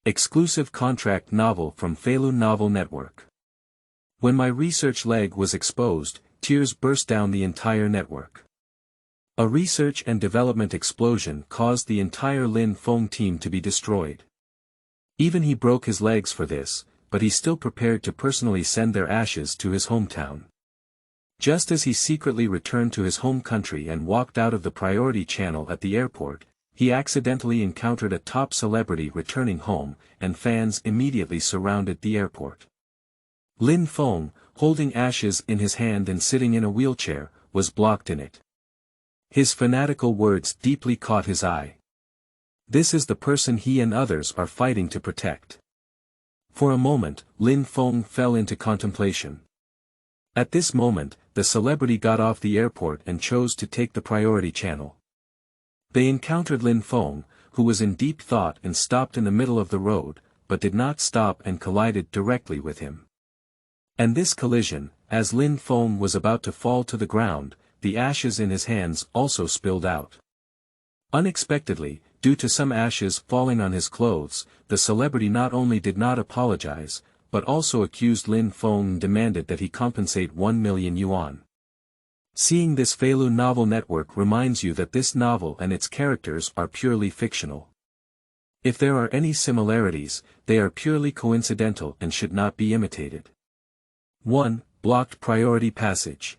Exclusive contract novel from Feilu Novel Network. When my research leg was exposed, tears burst down the entire network. A research and development explosion caused the entire Lin Feng team to be destroyed. Even he broke his legs for this, but he still prepared to personally send their ashes to his hometown. Just as he secretly returned to his home country and walked out of the priority channel at the airport, he accidentally encountered a top celebrity returning home, and fans immediately surrounded the airport. Lin Feng, holding ashes in his hand and sitting in a wheelchair, was blocked in it. His fanatical words deeply caught his eye. This is the person he and others are fighting to protect. For a moment, Lin Feng fell into contemplation. At this moment, the celebrity got off the airport and chose to take the priority channel. They encountered Lin Feng, who was in deep thought and stopped in the middle of the road, but did not stop and collided directly with him. And this collision, as Lin Feng was about to fall to the ground, the ashes in his hands also spilled out. Unexpectedly, due to some ashes falling on his clothes, the celebrity not only did not apologize, but also accused Lin Feng and demanded that he compensate 1 million yuan. Seeing this Feilu Novel Network reminds you that this novel and its characters are purely fictional. If there are any similarities, they are purely coincidental and should not be imitated. 1. Blocked priority passage.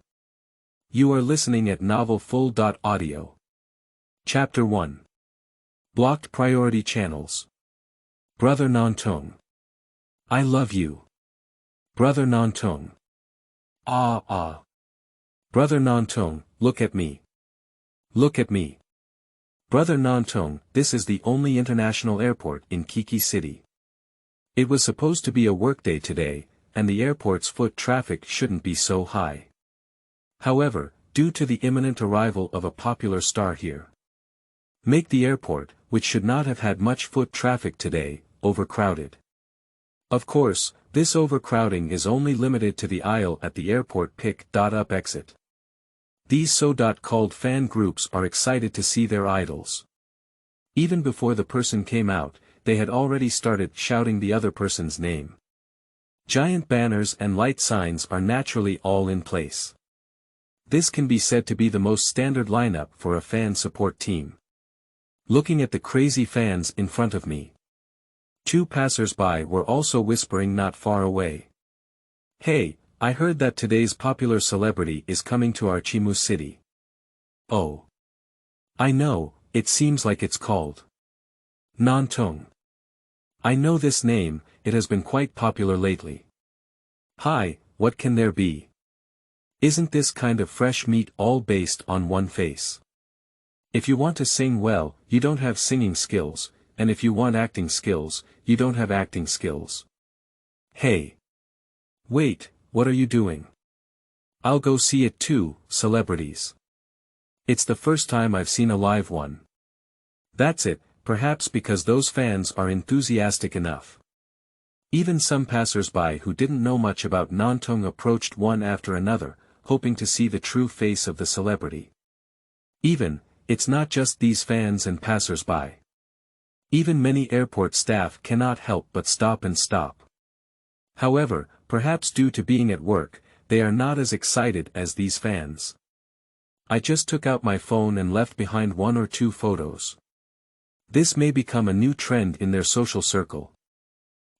You are listening at novelfull.audio. Chapter 1. Blocked priority channels. Brother Nantong. I love you. Brother Nantong. Ah. Brother Nantong, look at me. Look at me. Brother Nantong, this is the only international airport in Kiki City. It was supposed to be a workday today, and the airport's foot traffic shouldn't be so high. However, due to the imminent arrival of a popular star here, make the airport, which should not have had much foot traffic today, overcrowded. Of course, this overcrowding is only limited to the aisle at the airport pick.up exit. These so-called fan groups are excited to see their idols. Even before the person came out, they had already started shouting the other person's name. Giant banners and light signs are naturally all in place. This can be said to be the most standard lineup for a fan support team. Looking at the crazy fans in front of me. 2 passers-by were also whispering not far away. Hey, I heard that today's popular celebrity is coming to our Chimu city. Oh. I know, it seems like it's called Nantong. I know this name, it has been quite popular lately. Hi, what can there be? Isn't this kind of fresh meat all based on one face? If you want to sing well, you don't have singing skills, and if you want acting skills, you don't have acting skills. Hey. Wait, what are you doing? I'll go see it too, celebrities. It's the first time I've seen a live one. That's it, perhaps because those fans are enthusiastic enough. Even some passers-by who didn't know much about Nantong approached one after another, hoping to see the true face of the celebrity. It's not just these fans and passers-by. Even many airport staff cannot help but stop and stop. However, perhaps due to being at work, they are not as excited as these fans. I just took out my phone and left behind 1 or 2 photos. This may become a new trend in their social circle.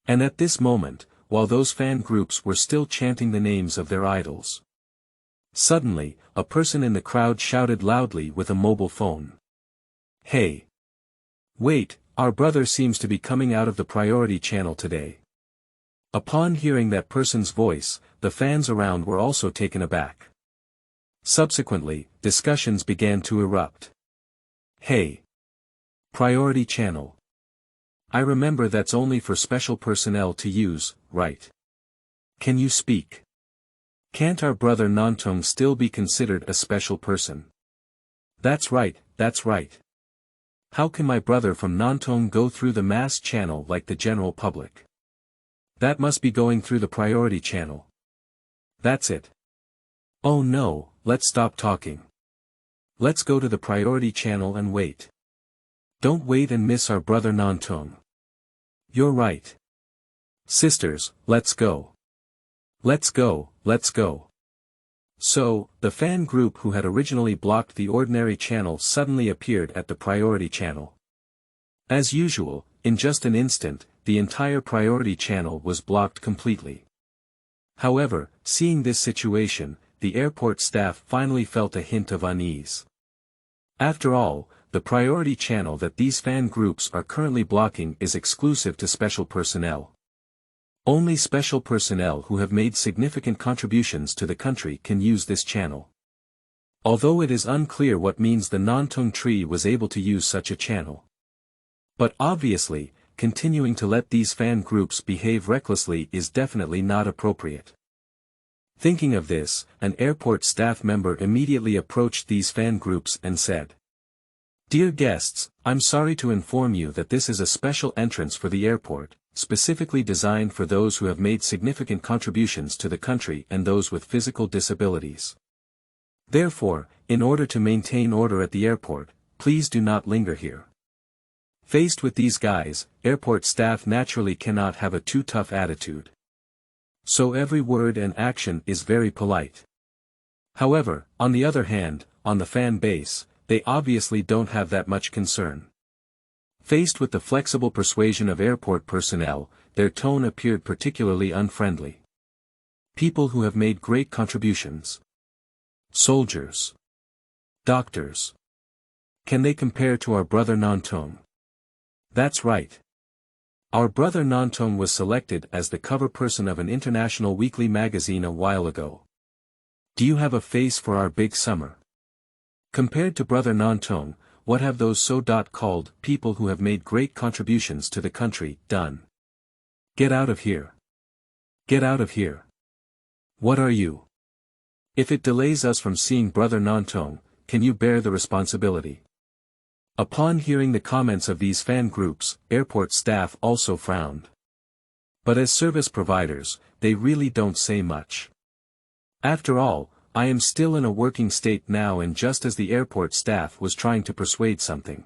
And at this moment, while those fan groups were still chanting the names of their idols, suddenly, a person in the crowd shouted loudly with a mobile phone. Hey! Wait, our brother seems to be coming out of the priority channel today. Upon hearing that person's voice, the fans around were also taken aback. Subsequently, discussions began to erupt. Hey! Priority channel. I remember that's only for special personnel to use, right? Can you speak? Can't our brother Nantong still be considered a special person? That's right, that's right. How can my brother from Nantong go through the mass channel like the general public? That must be going through the priority channel. That's it. Oh no, let's stop talking. Let's go to the priority channel and wait. Don't wait and miss our brother Nantong. You're right. Sisters, let's go. Let's go, let's go. So, the fan group who had originally blocked the ordinary channel suddenly appeared at the priority channel. As usual, in just an instant, the entire priority channel was blocked completely. However, seeing this situation, the airport staff finally felt a hint of unease. After all, the priority channel that these fan groups are currently blocking is exclusive to special personnel. Only special personnel who have made significant contributions to the country can use this channel. Although it is unclear what means the non-tongue tree was able to use such a channel. But obviously, continuing to let these fan groups behave recklessly is definitely not appropriate. Thinking of this, an airport staff member immediately approached these fan groups and said, "Dear guests, I'm sorry to inform you that this is a special entrance for the airport, specifically designed for those who have made significant contributions to the country and those with physical disabilities. Therefore, in order to maintain order at the airport, please do not linger here." Faced with these guys, airport staff naturally cannot have a too tough attitude. So every word and action is very polite. However, on the other hand, on the fan base, they obviously don't have that much concern. Faced with the flexible persuasion of airport personnel, their tone appeared particularly unfriendly. People who have made great contributions. Soldiers. Doctors. Can they compare to our brother Nantong? That's right. Our brother Nantong was selected as the cover person of an international weekly magazine a while ago. Do you have a face for our big summer? Compared to brother Nantong, what have those so-called people who have made great contributions to the country done? Get out of here. Get out of here. What are you? If it delays us from seeing brother Nantong, can you bear the responsibility? Upon hearing the comments of these fan groups, airport staff also frowned. But as service providers, they really don't say much. After all, I am still in a working state now, and just as the airport staff was trying to persuade something,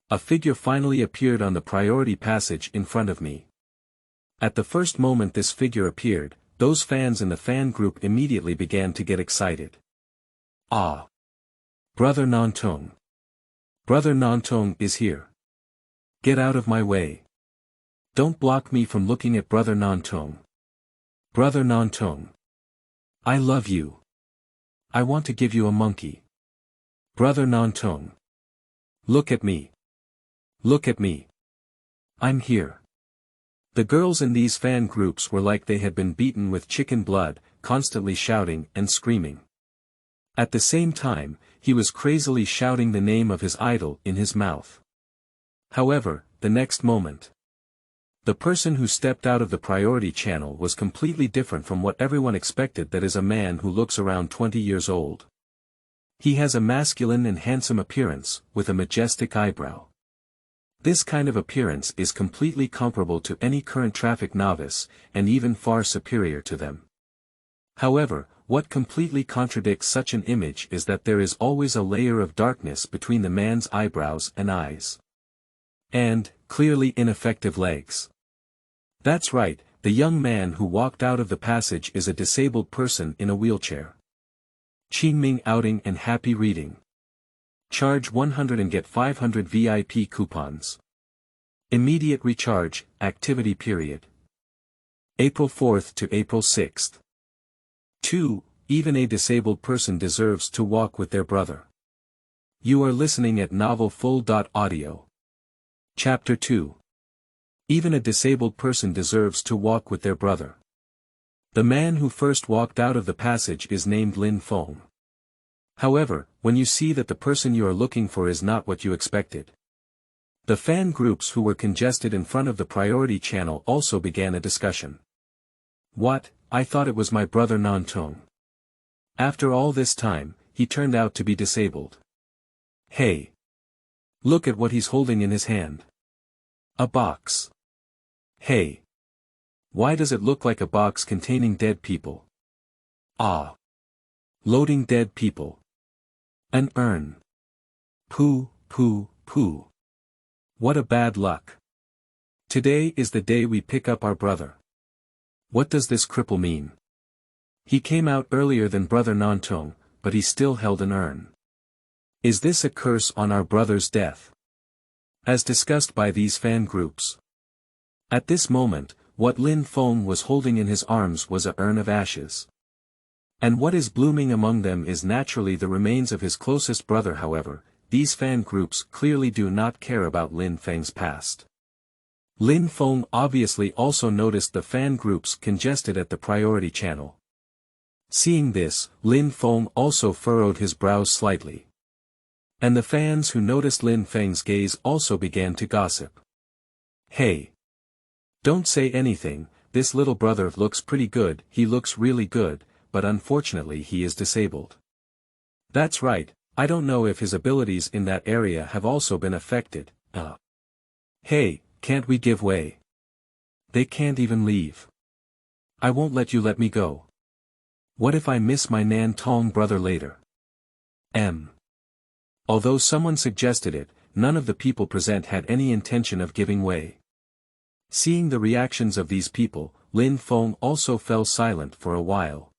a figure finally appeared on the priority passage in front of me. At the first moment this figure appeared, those fans in the fan group immediately began to get excited. Ah! Brother Nantong! Brother Nantong is here. Get out of my way. Don't block me from looking at brother Nantong. Brother Nantong. I love you. I want to give you a monkey. Brother Nantong. Look at me. Look at me. I'm here. The girls in these fan groups were like they had been beaten with chicken blood, constantly shouting and screaming. At the same time, he was crazily shouting the name of his idol in his mouth. However, the next moment, the person who stepped out of the priority channel was completely different from what everyone expected. That is a man who looks around 20 years old. He has a masculine and handsome appearance, with a majestic eyebrow. This kind of appearance is completely comparable to any current traffic novice, and even far superior to them. However, what completely contradicts such an image is that there is always a layer of darkness between the man's eyebrows and eyes. And, clearly ineffective legs. That's right, the young man who walked out of the passage is a disabled person in a wheelchair. Qingming outing and happy reading. Charge 100 and get 500 VIP coupons. Immediate recharge, activity period. April 4th to April 6th. 2. Even a disabled person deserves to walk with their brother. You are listening at novelfull.audio. Chapter 2. Even a disabled person deserves to walk with their brother. The man who first walked out of the passage is named Lin Feng. However, when you see that the person you are looking for is not what you expected, the fan groups who were congested in front of the priority channel also began a discussion. What? I thought it was my brother Nantong. After all this time, he turned out to be disabled. Hey! Look at what he's holding in his hand. A box. Hey! Why does it look like a box containing dead people? Ah! Loading dead people. An urn. Pooh, pooh, pooh. What a bad luck. Today is the day we pick up our brother. What does this cripple mean? He came out earlier than brother Nantong, but he still held an urn. Is this a curse on our brother's death? As discussed by these fan groups. At this moment, what Lin Feng was holding in his arms was a urn of ashes. And what is blooming among them is naturally the remains of his closest brother. However, these fan groups clearly do not care about Lin Feng's past. Lin Feng obviously also noticed the fan groups congested at the priority channel. Seeing this, Lin Feng also furrowed his brows slightly. And the fans who noticed Lin Feng's gaze also began to gossip. Hey! Don't say anything, this little brother looks pretty good, he looks really good, but unfortunately he is disabled. That's right, I don't know if his abilities in that area have also been affected. Hey, can't we give way? They can't even leave. I won't let you let me go. What if I miss my Nan Tong brother later? Although someone suggested it, none of the people present had any intention of giving way. Seeing the reactions of these people, Lin Feng also fell silent for a while.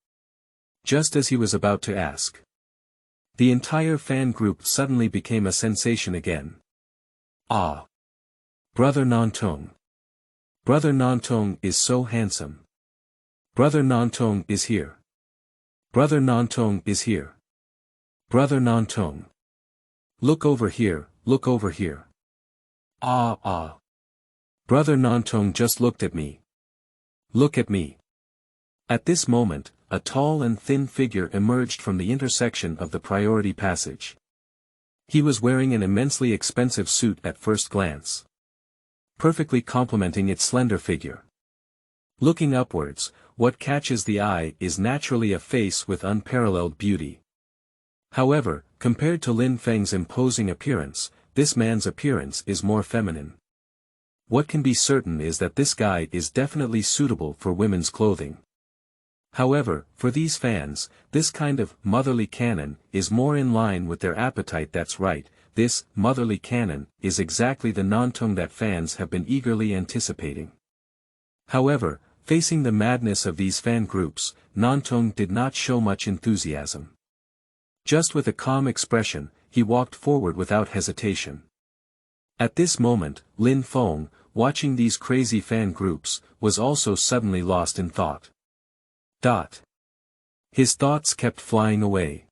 Just as he was about to ask. The entire fan group suddenly became a sensation again. Ah! Brother Nantong. Brother Nantong is so handsome. Brother Nantong is here. Brother Nantong is here. Brother Nantong. Look over here, look over here. Ah. Brother Nantong just looked at me. Look at me. At this moment, a tall and thin figure emerged from the intersection of the priority passage. He was wearing an immensely expensive suit at first glance, perfectly complementing its slender figure. Looking upwards, what catches the eye is naturally a face with unparalleled beauty. However, compared to Lin Feng's imposing appearance, this man's appearance is more feminine. What can be certain is that this guy is definitely suitable for women's clothing. However, for these fans, this kind of motherly canon is more in line with their appetite. That's right, this motherly canon is exactly the Nantong that fans have been eagerly anticipating. However, facing the madness of these fan groups, Nantong did not show much enthusiasm. Just with a calm expression, he walked forward without hesitation. At this moment, Lin Feng, watching these crazy fan groups, was also suddenly lost in thought. His thoughts kept flying away.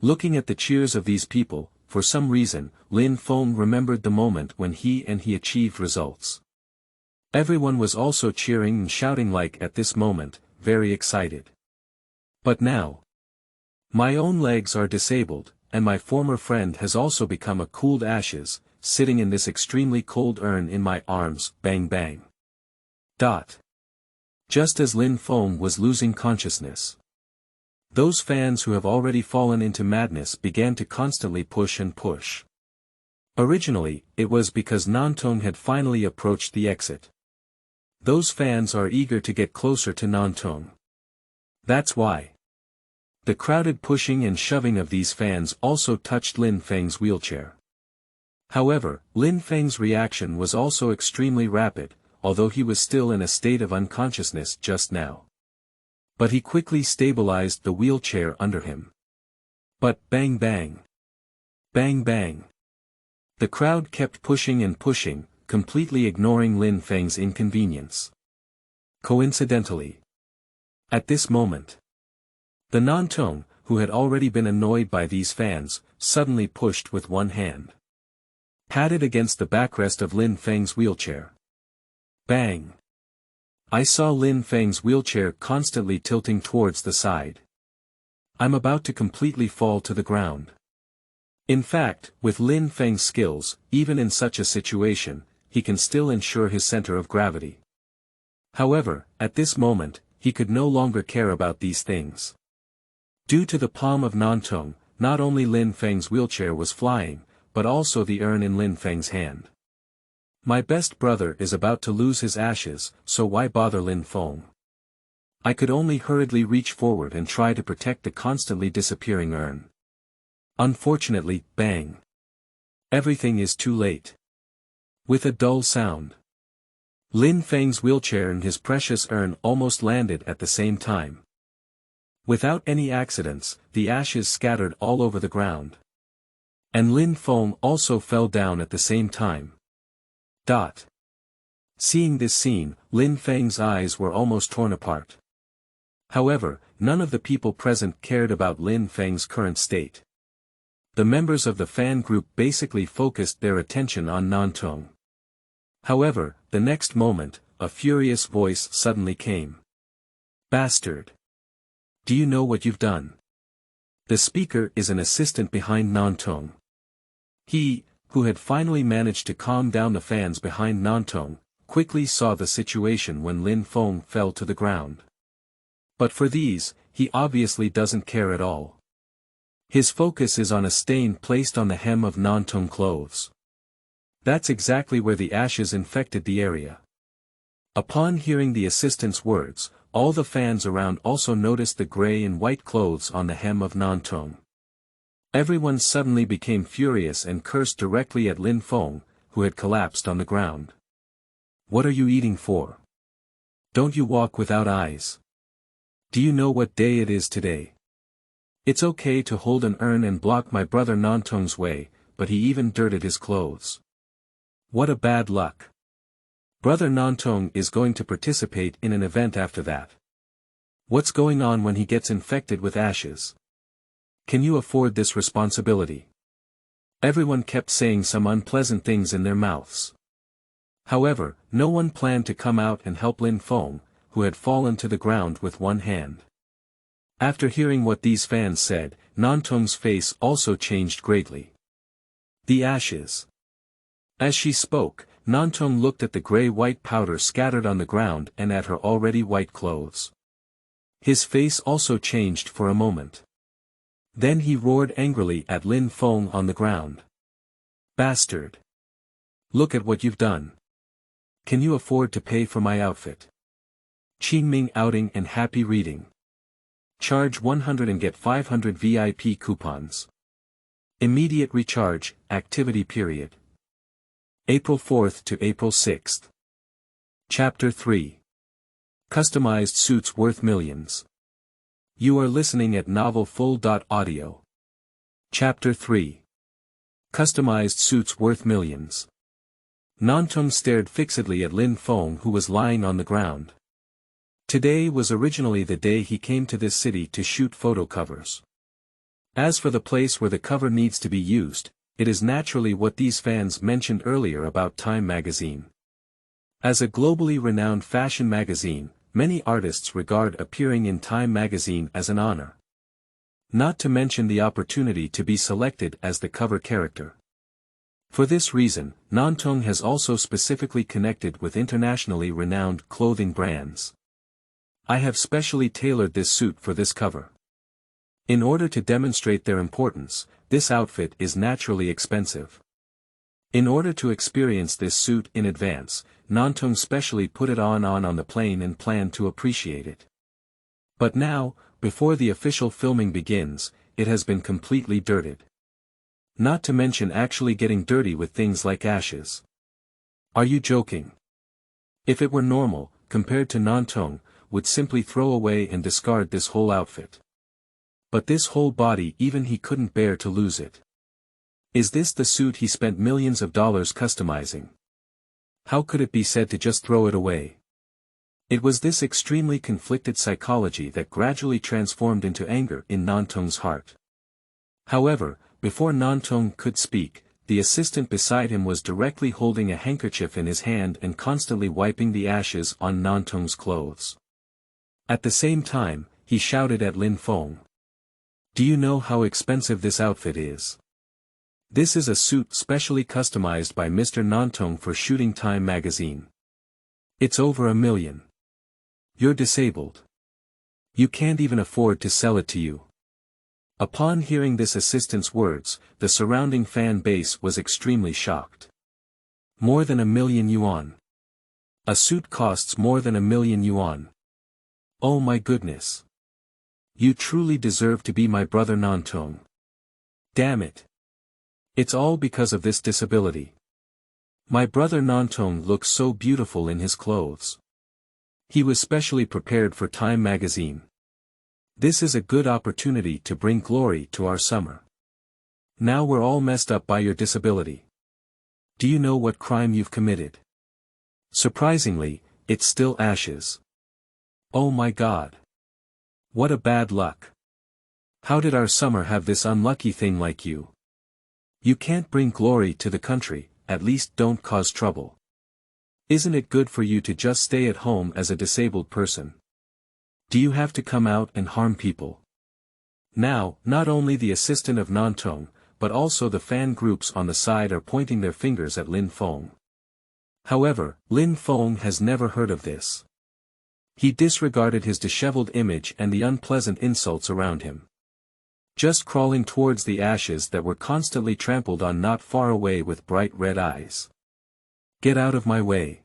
Looking at the cheers of these people, for some reason, Lin Feng remembered the moment when he achieved results. Everyone was also cheering and shouting like at this moment, very excited. But now, my own legs are disabled, and my former friend has also become a cooled ashes, sitting in this extremely cold urn in my arms, bang bang. Just as Lin Feng was losing consciousness, those fans who have already fallen into madness began to constantly push and push. Originally, it was because Nantong had finally approached the exit. Those fans are eager to get closer to Nantong. That's why. The crowded pushing and shoving of these fans also touched Lin Feng's wheelchair. However, Lin Feng's reaction was also extremely rapid, although he was still in a state of unconsciousness just now. But he quickly stabilized the wheelchair under him. But bang bang. Bang bang. The crowd kept pushing and pushing, completely ignoring Lin Feng's inconvenience. Coincidentally, at this moment, the Nantong, who had already been annoyed by these fans, suddenly pushed with one hand, patted against the backrest of Lin Feng's wheelchair. Bang! I saw Lin Feng's wheelchair constantly tilting towards the side. I'm about to completely fall to the ground. In fact, with Lin Feng's skills, even in such a situation, he can still ensure his center of gravity. However, at this moment, he could no longer care about these things. Due to the palm of Nantong, not only Lin Feng's wheelchair was flying, but also the urn in Lin Feng's hand. My best brother is about to lose his ashes, so why bother Lin Feng? I could only hurriedly reach forward and try to protect the constantly disappearing urn. Unfortunately, bang! Everything is too late. With a dull sound, Lin Feng's wheelchair and his precious urn almost landed at the same time. Without any accidents, the ashes scattered all over the ground. And Lin Feng also fell down at the same time. Seeing this scene, Lin Feng's eyes were almost torn apart. However, none of the people present cared about Lin Feng's current state. The members of the fan group basically focused their attention on Nantong. However, the next moment, a furious voice suddenly came. "Bastard! Do you know what you've done?" The speaker is an assistant behind Nantong. He, who had finally managed to calm down the fans behind Nantong, quickly saw the situation when Lin Feng fell to the ground. But for these, he obviously doesn't care at all. His focus is on a stain placed on the hem of Nantong clothes. That's exactly where the ashes infected the area. Upon hearing the assistant's words, all the fans around also noticed the gray and white clothes on the hem of Nantong. Everyone suddenly became furious and cursed directly at Lin Feng, who had collapsed on the ground. "What are you eating for? Don't you walk without eyes? Do you know what day it is today? It's okay to hold an urn and block my brother Nantong's way, but he even dirted his clothes. What a bad luck. Brother Nantong is going to participate in an event after that. What's going on when he gets infected with ashes? Can you afford this responsibility?" Everyone kept saying some unpleasant things in their mouths. However, no one planned to come out and help Lin Feng, who had fallen to the ground with one hand. After hearing what these fans said, Nantong's face also changed greatly. "The ashes." As she spoke, Nantong looked at the gray-white powder scattered on the ground and at her already white clothes. His face also changed for a moment. Then he roared angrily at Lin Feng on the ground. "Bastard! Look at what you've done. Can you afford to pay for my outfit? Qingming outing and happy reading. Charge 100 and get 500 VIP coupons. Immediate recharge, activity period. April 4th to April 6th. Chapter 3. Customized suits worth millions. You are listening at novelfull.audio. Chapter 3. Customized suits worth millions. Nantong stared fixedly at Lin Feng, who was lying on the ground. Today was originally the day he came to this city to shoot photo covers. As for the place where the cover needs to be used, it is naturally what these fans mentioned earlier about Time magazine. As a globally renowned fashion magazine, many artists regard appearing in Time magazine as an honor. Not to mention the opportunity to be selected as the cover character. For this reason, Nantong has also specifically connected with internationally renowned clothing brands. I have specially tailored this suit for this cover. In order to demonstrate their importance, this outfit is naturally expensive. In order to experience this suit in advance, Nantong specially put it on the plane and planned to appreciate it. But now, before the official filming begins, it has been completely dirted. Not to mention actually getting dirty with things like ashes. Are you joking? If it were normal, compared to Nantong, would simply throw away and discard this whole outfit. But this whole body, even he couldn't bear to lose it. Is this the suit he spent millions of dollars customizing? How could it be said to just throw it away? It was this extremely conflicted psychology that gradually transformed into anger in Nantong's heart. However, before Nantong could speak, the assistant beside him was directly holding a handkerchief in his hand and constantly wiping the ashes on Nantong's clothes. At the same time, he shouted at Lin Feng. "Do you know how expensive this outfit is? This is a suit specially customized by Mr. Nantong for shooting Time magazine. It's over $1 million. You're disabled. You can't even afford to sell it to you." Upon hearing this assistant's words, the surrounding fan base was extremely shocked. More than 1 million yuan. A suit costs more than 1 million yuan. Oh my goodness. You truly deserve to be my brother Nantong. Damn it. It's all because of this disability. My brother Nantong looks so beautiful in his clothes. He was specially prepared for Time magazine. This is a good opportunity to bring glory to our summer. Now we're all messed up by your disability. Do you know what crime you've committed? Surprisingly, it's still ashes. Oh my God. What a bad luck. How did our summer have this unlucky thing like you? You can't bring glory to the country, at least don't cause trouble. Isn't it good for you to just stay at home as a disabled person? Do you have to come out and harm people? Now, not only the assistant of Nantong, but also the fan groups on the side are pointing their fingers at Lin Feng. However, Lin Feng has never heard of this. He disregarded his disheveled image and the unpleasant insults around him. Just crawling towards the ashes that were constantly trampled on not far away with bright red eyes. Get out of my way.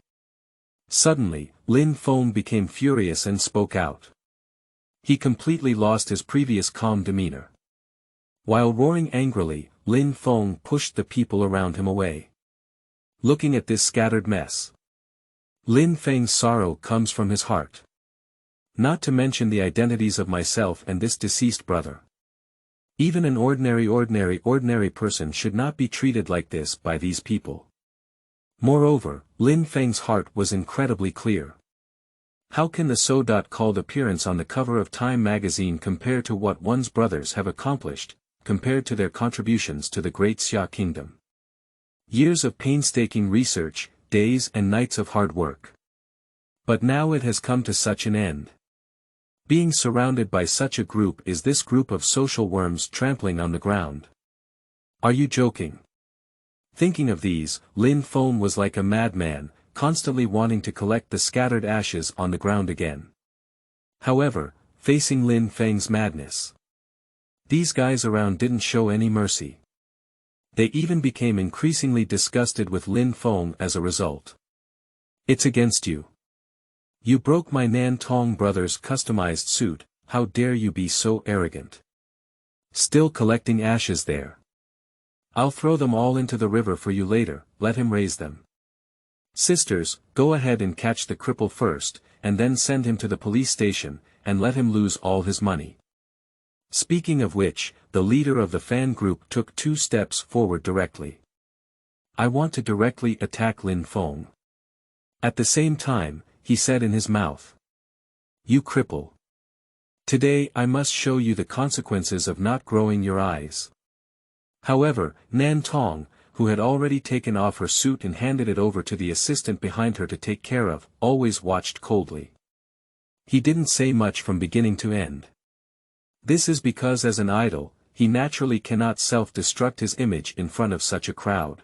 Suddenly, Lin Feng became furious and spoke out. He completely lost his previous calm demeanor. While roaring angrily, Lin Feng pushed the people around him away. Looking at this scattered mess, Lin Feng's sorrow comes from his heart. Not to mention the identities of myself and this deceased brother. Even an ordinary person should not be treated like this by these people. Moreover, Lin Feng's heart was incredibly clear. How can the so-called appearance on the cover of Time magazine compare to what one's brothers have accomplished, compared to their contributions to the great Xia kingdom? Years of painstaking research, days and nights of hard work. But now it has come to such an end. Being surrounded by such a group is this group of social worms trampling on the ground. Are you joking? Thinking of these, Lin Feng was like a madman, constantly wanting to collect the scattered ashes on the ground again. However, facing Lin Feng's madness, these guys around didn't show any mercy. They even became increasingly disgusted with Lin Feng as a result. It's against you. You broke my Nantong brother's customized suit, how dare you be so arrogant? Still collecting ashes there. I'll throw them all into the river for you later, let him raise them. Sisters, go ahead and catch the cripple first, and then send him to the police station, and let him lose all his money. Speaking of which, the leader of the fan group took 2 steps forward directly. I want to directly attack Lin Feng. At the same time, he said in his mouth. You cripple. Today I must show you the consequences of not growing your eyes. However, Nantong, who had already taken off her suit and handed it over to the assistant behind her to take care of, always watched coldly. He didn't say much from beginning to end. This is because as an idol, he naturally cannot self-destruct his image in front of such a crowd.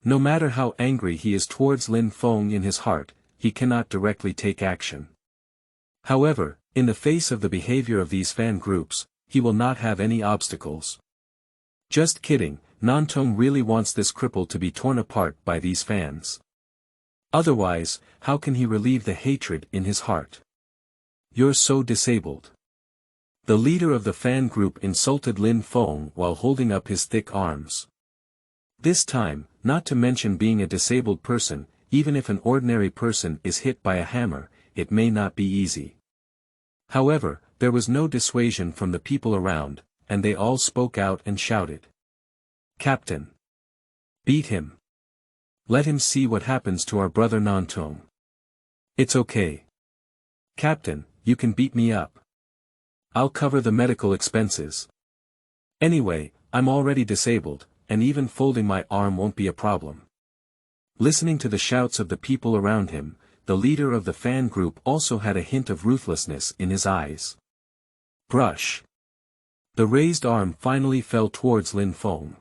No matter how angry he is towards Lin Feng in his heart, he cannot directly take action. However, in the face of the behavior of these fan groups, he will not have any obstacles. Just kidding, Nantong really wants this cripple to be torn apart by these fans. Otherwise, how can he relieve the hatred in his heart? You're so disabled. The leader of the fan group insulted Lin Feng while holding up his thick arms. This time, not to mention being a disabled person, even if an ordinary person is hit by a hammer, it may not be easy. However, there was no dissuasion from the people around, and they all spoke out and shouted. Captain! Beat him! Let him see what happens to our brother Nantong. It's okay. Captain, you can beat me up. I'll cover the medical expenses. Anyway, I'm already disabled, and even folding my arm won't be a problem. Listening to the shouts of the people around him, the leader of the fan group also had a hint of ruthlessness in his eyes. Brush. The raised arm finally fell towards Lin Feng.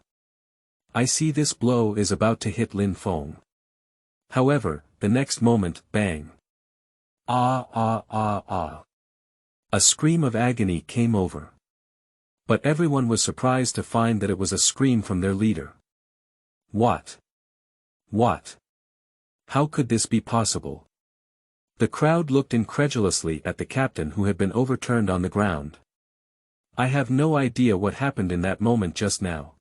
I see this blow is about to hit Lin Feng. However, the next moment, bang. Ah ah ah ah. A scream of agony came over. But everyone was surprised to find that it was a scream from their leader. What? What? How could this be possible? The crowd looked incredulously at the captain who had been overturned on the ground. I have no idea what happened in that moment just now.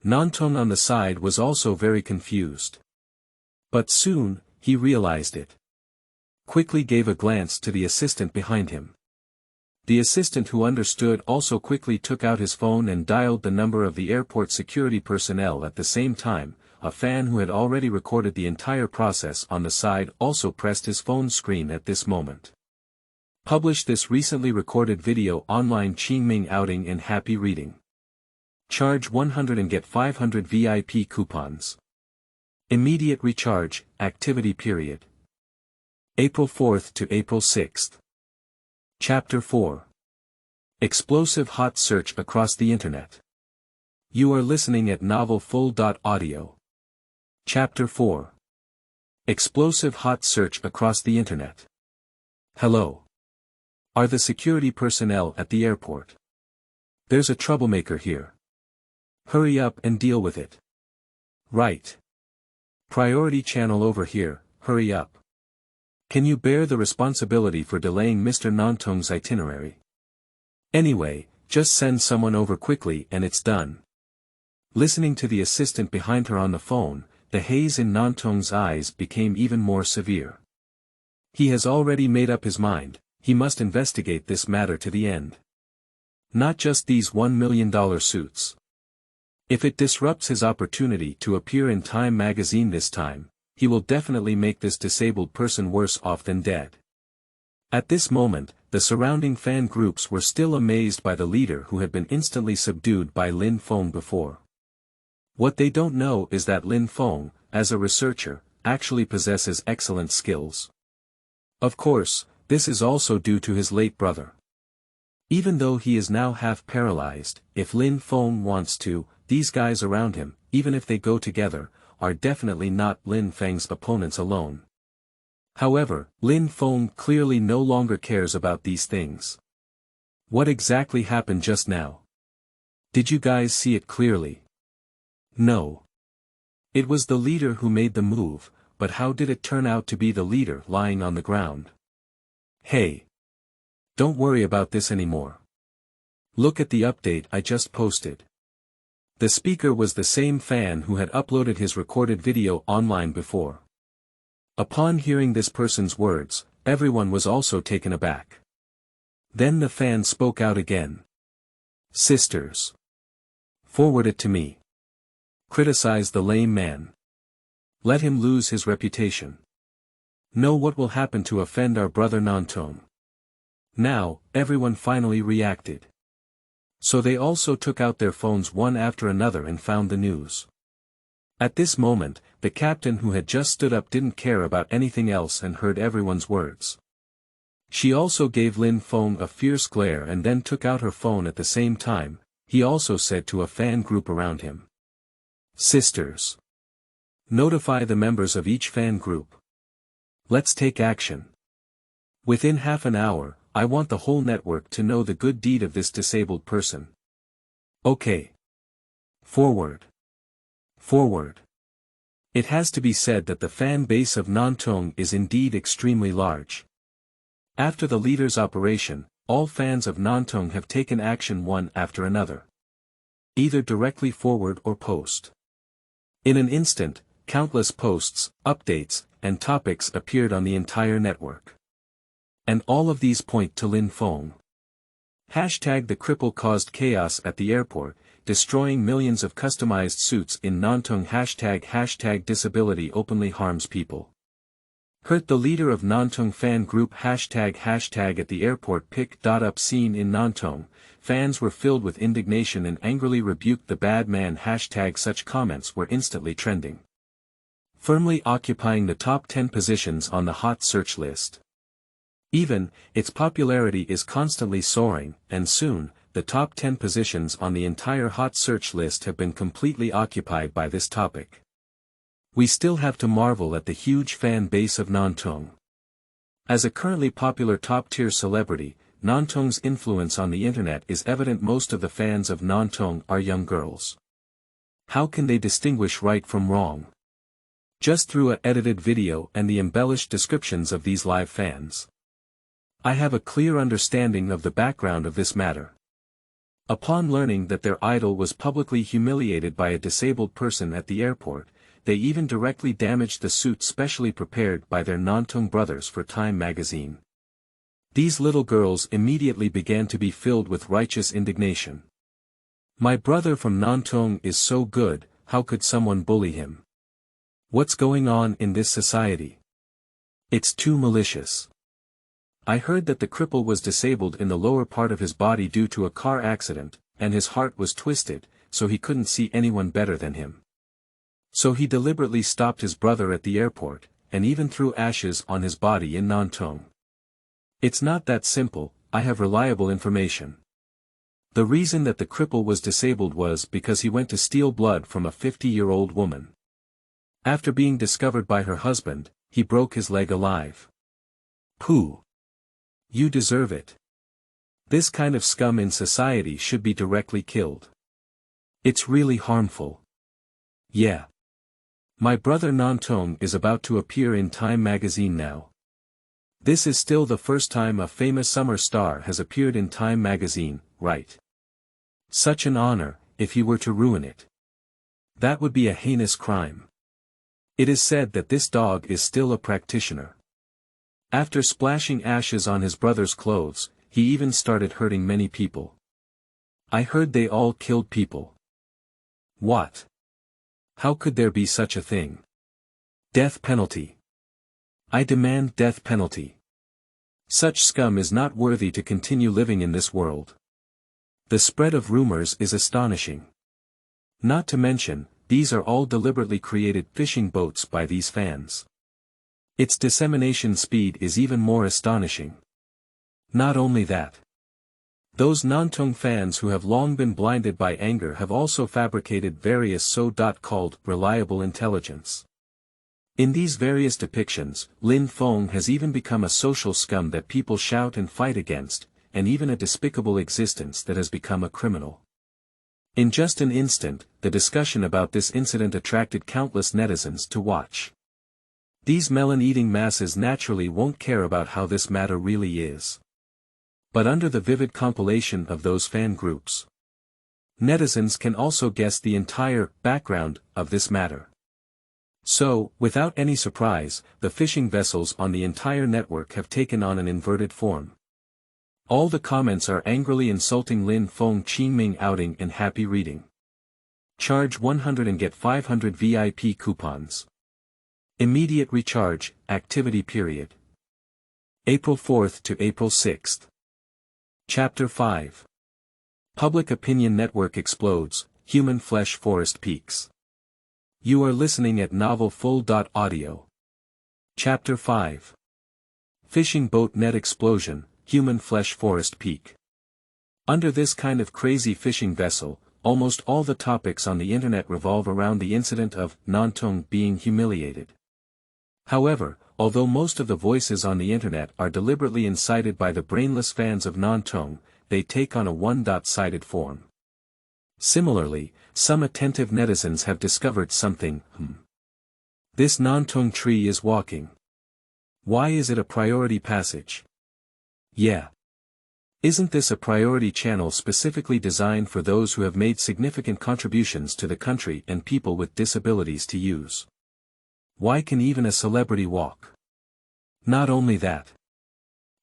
Nantong on the side was also very confused. But soon, he realized it. Quickly gave a glance to the assistant behind him. The assistant, who understood, also quickly took out his phone and dialed the number of the airport security personnel at the same time. A fan who had already recorded the entire process on the side also pressed his phone screen at this moment. Publish this recently recorded video online. Qingming outing in happy reading. Charge 100 and get 500 VIP coupons. Immediate recharge, activity period. April 4th to April 6th. Chapter 4. Explosive hot search across the internet. You are listening at novelfull.audio. Chapter 4. Explosive hot search across the internet. Hello. Are the security personnel at the airport? There's a troublemaker here. Hurry up and deal with it. Right. Priority channel over here, hurry up. Can you bear the responsibility for delaying Mr. Nantong's itinerary? Anyway, just send someone over quickly and it's done. Listening to the assistant behind her on the phone, the haze in Nantong's eyes became even more severe. He has already made up his mind, he must investigate this matter to the end. Not just these $1 million suits. If it disrupts his opportunity to appear in Time magazine this time, he will definitely make this disabled person worse off than dead. At this moment, the surrounding fan groups were still amazed by the leader who had been instantly subdued by Lin Feng before. What they don't know is that Lin Feng, as a researcher, actually possesses excellent skills. Of course, this is also due to his late brother. Even though he is now half paralyzed, if Lin Feng wants to, these guys around him, even if they go together, are definitely not Lin Feng's opponents alone. However, Lin Feng clearly no longer cares about these things. What exactly happened just now? Did you guys see it clearly? No. It was the leader who made the move, but how did it turn out to be the leader lying on the ground? Hey. Don't worry about this anymore. Look at the update I just posted. The speaker was the same fan who had uploaded his recorded video online before. Upon hearing this person's words, everyone was also taken aback. Then the fan spoke out again. Sisters. Forward it to me. Criticize the lame man. Let him lose his reputation. Know what will happen to offend our brother Nantong. Now, everyone finally reacted. So they also took out their phones one after another and found the news. At this moment, the captain who had just stood up didn't care about anything else and heard everyone's words. She also gave Lin Feng a fierce glare and then took out her phone at the same time. He also said to a fan group around him. Sisters. Notify the members of each fan group. Let's take action. Within half an hour, I want the whole network to know the good deed of this disabled person. Okay. Forward. Forward. It has to be said that the fan base of Nantong is indeed extremely large. After the leader's operation, all fans of Nantong have taken action one after another. Either directly forward or post. In an instant, countless posts, updates, and topics appeared on the entire network. And all of these point to Lin Feng. Hashtag the Cripple caused chaos at the airport, destroying millions of customized suits in Nantong. Hashtag disability openly harms people. Hurt the leader of Nantong fan group. Hashtag at the airport pic. Up scene in Nantong, fans were filled with indignation and angrily rebuked the bad man. Hashtag such comments were instantly trending. Firmly occupying the top 10 positions on the hot search list. Even, its popularity is constantly soaring, and soon, the top 10 positions on the entire hot search list have been completely occupied by this topic. We still have to marvel at the huge fan base of Nantong. As a currently popular top-tier celebrity, Nantong's influence on the internet is evident. Most of the fans of Nantong are young girls. How can they distinguish right from wrong? Just through an edited video and the embellished descriptions of these live fans. I have a clear understanding of the background of this matter. Upon learning that their idol was publicly humiliated by a disabled person at the airport, they even directly damaged the suit specially prepared by their Nantong brothers for Time magazine. These little girls immediately began to be filled with righteous indignation. My brother from Nantong is so good, how could someone bully him? What's going on in this society? It's too malicious. I heard that the cripple was disabled in the lower part of his body due to a car accident, and his heart was twisted, so he couldn't see anyone better than him. So he deliberately stopped his brother at the airport, and even threw ashes on his body in Nantong. It's not that simple, I have reliable information. The reason that the cripple was disabled was because he went to steal blood from a 50-year-old woman. After being discovered by her husband, he broke his leg alive. Pooh! You deserve it. This kind of scum in society should be directly killed. It's really harmful. Yeah. My brother Nantong is about to appear in Time magazine now. This is still the first time a famous summer star has appeared in Time magazine, right? Such an honor, if he were to ruin it. That would be a heinous crime. It is said that this dog is still a practitioner. After splashing ashes on his brother's clothes, he even started hurting many people. I heard they all killed people. What? How could there be such a thing? Death penalty. I demand death penalty. Such scum is not worthy to continue living in this world. The spread of rumors is astonishing. Not to mention, these are all deliberately created fishing boats by these fans. Its dissemination speed is even more astonishing. Not only that. Those Nantong fans who have long been blinded by anger have also fabricated various so-called reliable intelligence. In these various depictions, Lin Feng has even become a social scum that people shout and fight against, and even a despicable existence that has become a criminal. In just an instant, the discussion about this incident attracted countless netizens to watch. These melon-eating masses naturally won't care about how this matter really is. But under the vivid compilation of those fan groups, netizens can also guess the entire background of this matter. So, without any surprise, the fishing vessels on the entire network have taken on an inverted form. All the comments are angrily insulting Lin Feng Qingming outing and happy reading. Charge 100 and get 500 VIP coupons. Immediate recharge, activity period. April 4th to April 6th. Chapter 5. Public Opinion Network Explodes, Human Flesh Forest Peaks. You are listening at novelfull.audio. Chapter 5. Fishing Boat Net Explosion, Human Flesh Forest Peak. Under this kind of crazy fishing vessel, almost all the topics on the internet revolve around the incident of Nantong being humiliated. However, although most of the voices on the internet are deliberately incited by the brainless fans of Nantong, they take on a one-sided form. Similarly, some attentive netizens have discovered something. This Nantong tree is walking. Why is it a priority passage? Yeah. Isn't this a priority channel specifically designed for those who have made significant contributions to the country and people with disabilities to use? Why can even a celebrity walk? Not only that.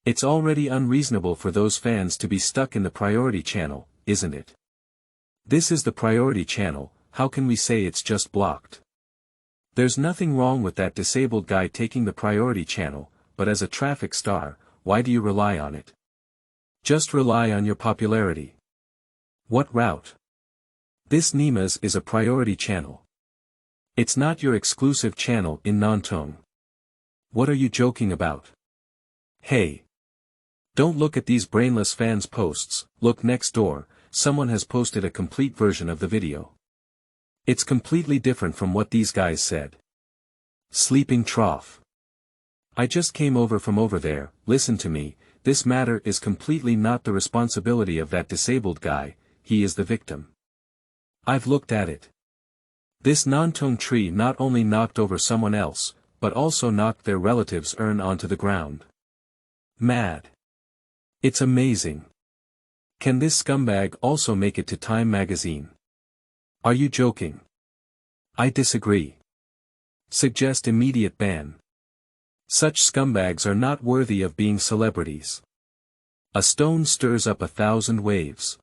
It's already unreasonable for those fans to be stuck in the priority channel, isn't it? This is the priority channel, how can we say it's just blocked? There's nothing wrong with that disabled guy taking the priority channel, but as a traffic star, why do you rely on it? Just rely on your popularity. What route? This Nima's is a priority channel. It's not your exclusive channel in Nantong. What are you joking about? Hey! Don't look at these brainless fans' posts, look next door, someone has posted a complete version of the video. It's completely different from what these guys said. Sleeping trough. I just came over from over there, listen to me, this matter is completely not the responsibility of that disabled guy, he is the victim. I've looked at it. This Nantong tree not only knocked over someone else, but also knocked their relatives' urn onto the ground. Mad. It's amazing. Can this scumbag also make it to Time magazine? Are you joking? I disagree. Suggest immediate ban. Such scumbags are not worthy of being celebrities. A stone stirs up 1,000 waves.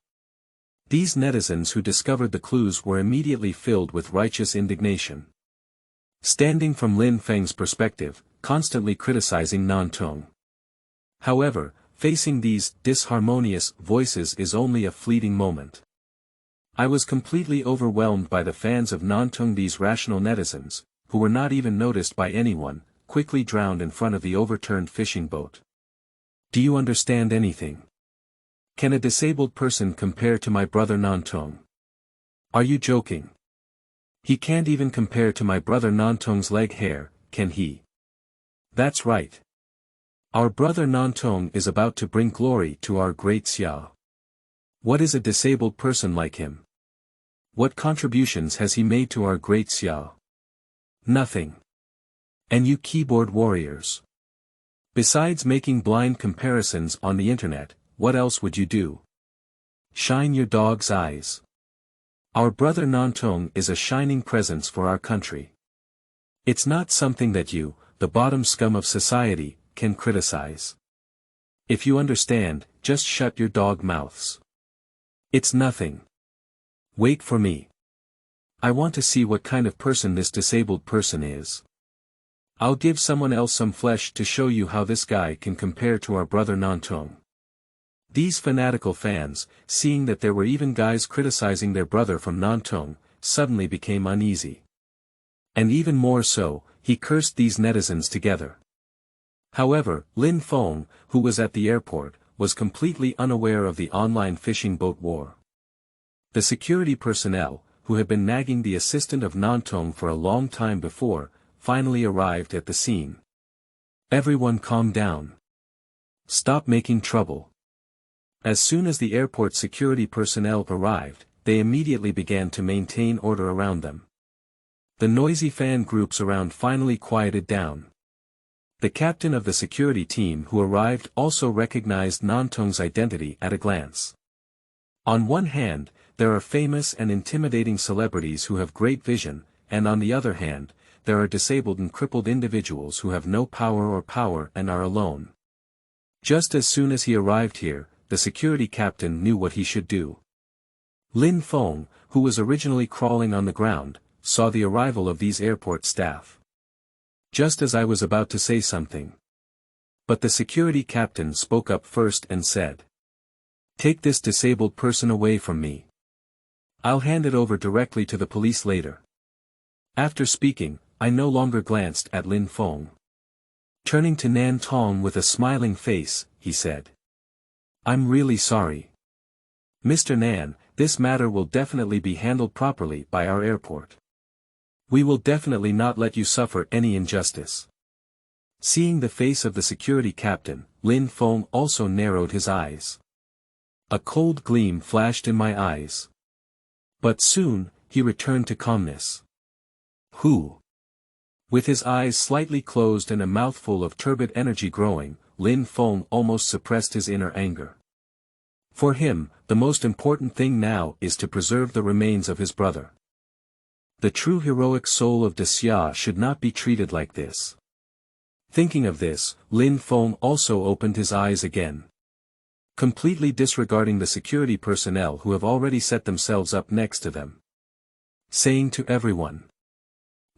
These netizens who discovered the clues were immediately filled with righteous indignation. Standing from Lin Feng's perspective, constantly criticizing Nantong. However, facing these disharmonious voices is only a fleeting moment. I was completely overwhelmed by the fans of Nantong. These rational netizens, who were not even noticed by anyone, quickly drowned in front of the overturned fishing boat. Do you understand anything? Can a disabled person compare to my brother Nantong? Are you joking? He can't even compare to my brother Nantong's leg hair, can he? That's right. Our brother Nantong is about to bring glory to our great Xia. What is a disabled person like him? What contributions has he made to our great Xia? Nothing. And you keyboard warriors. Besides making blind comparisons on the internet, what else would you do? Shine your dog's eyes. Our brother Nantong is a shining presence for our country. It's not something that you, the bottom scum of society, can criticize. If you understand, just shut your dog mouths. It's nothing. Wait for me. I want to see what kind of person this disabled person is. I'll give someone else some flesh to show you how this guy can compare to our brother Nantong. These fanatical fans, seeing that there were even guys criticizing their brother from Nantong, suddenly became uneasy. And even more so, he cursed these netizens together. However, Lin Feng, who was at the airport, was completely unaware of the online fishing boat war. The security personnel, who had been nagging the assistant of Nantong for a long time before, finally arrived at the scene. Everyone calm down. Stop making trouble. As soon as the airport security personnel arrived, they immediately began to maintain order around them. The noisy fan groups around finally quieted down. The captain of the security team who arrived also recognized Nantong's identity at a glance. On one hand, there are famous and intimidating celebrities who have great vision, and on the other hand, there are disabled and crippled individuals who have no power and are alone. Just as soon as he arrived here, the security captain knew what he should do. Lin Feng, who was originally crawling on the ground, saw the arrival of these airport staff. Just as I was about to say something. But the security captain spoke up first and said, "Take this disabled person away from me. I'll hand it over directly to the police later." After speaking, I no longer glanced at Lin Feng. Turning to Nantong with a smiling face, he said, "I'm really sorry. Mr. Nan, this matter will definitely be handled properly by our airport. We will definitely not let you suffer any injustice." Seeing the face of the security captain, Lin Feng also narrowed his eyes. A cold gleam flashed in my eyes. But soon, he returned to calmness. Who? With his eyes slightly closed and a mouthful of turbid energy growing, Lin Feng almost suppressed his inner anger. For him, the most important thing now is to preserve the remains of his brother. The true heroic soul of Xia should not be treated like this. Thinking of this, Lin Feng also opened his eyes again. Completely disregarding the security personnel who have already set themselves up next to them. Saying to everyone,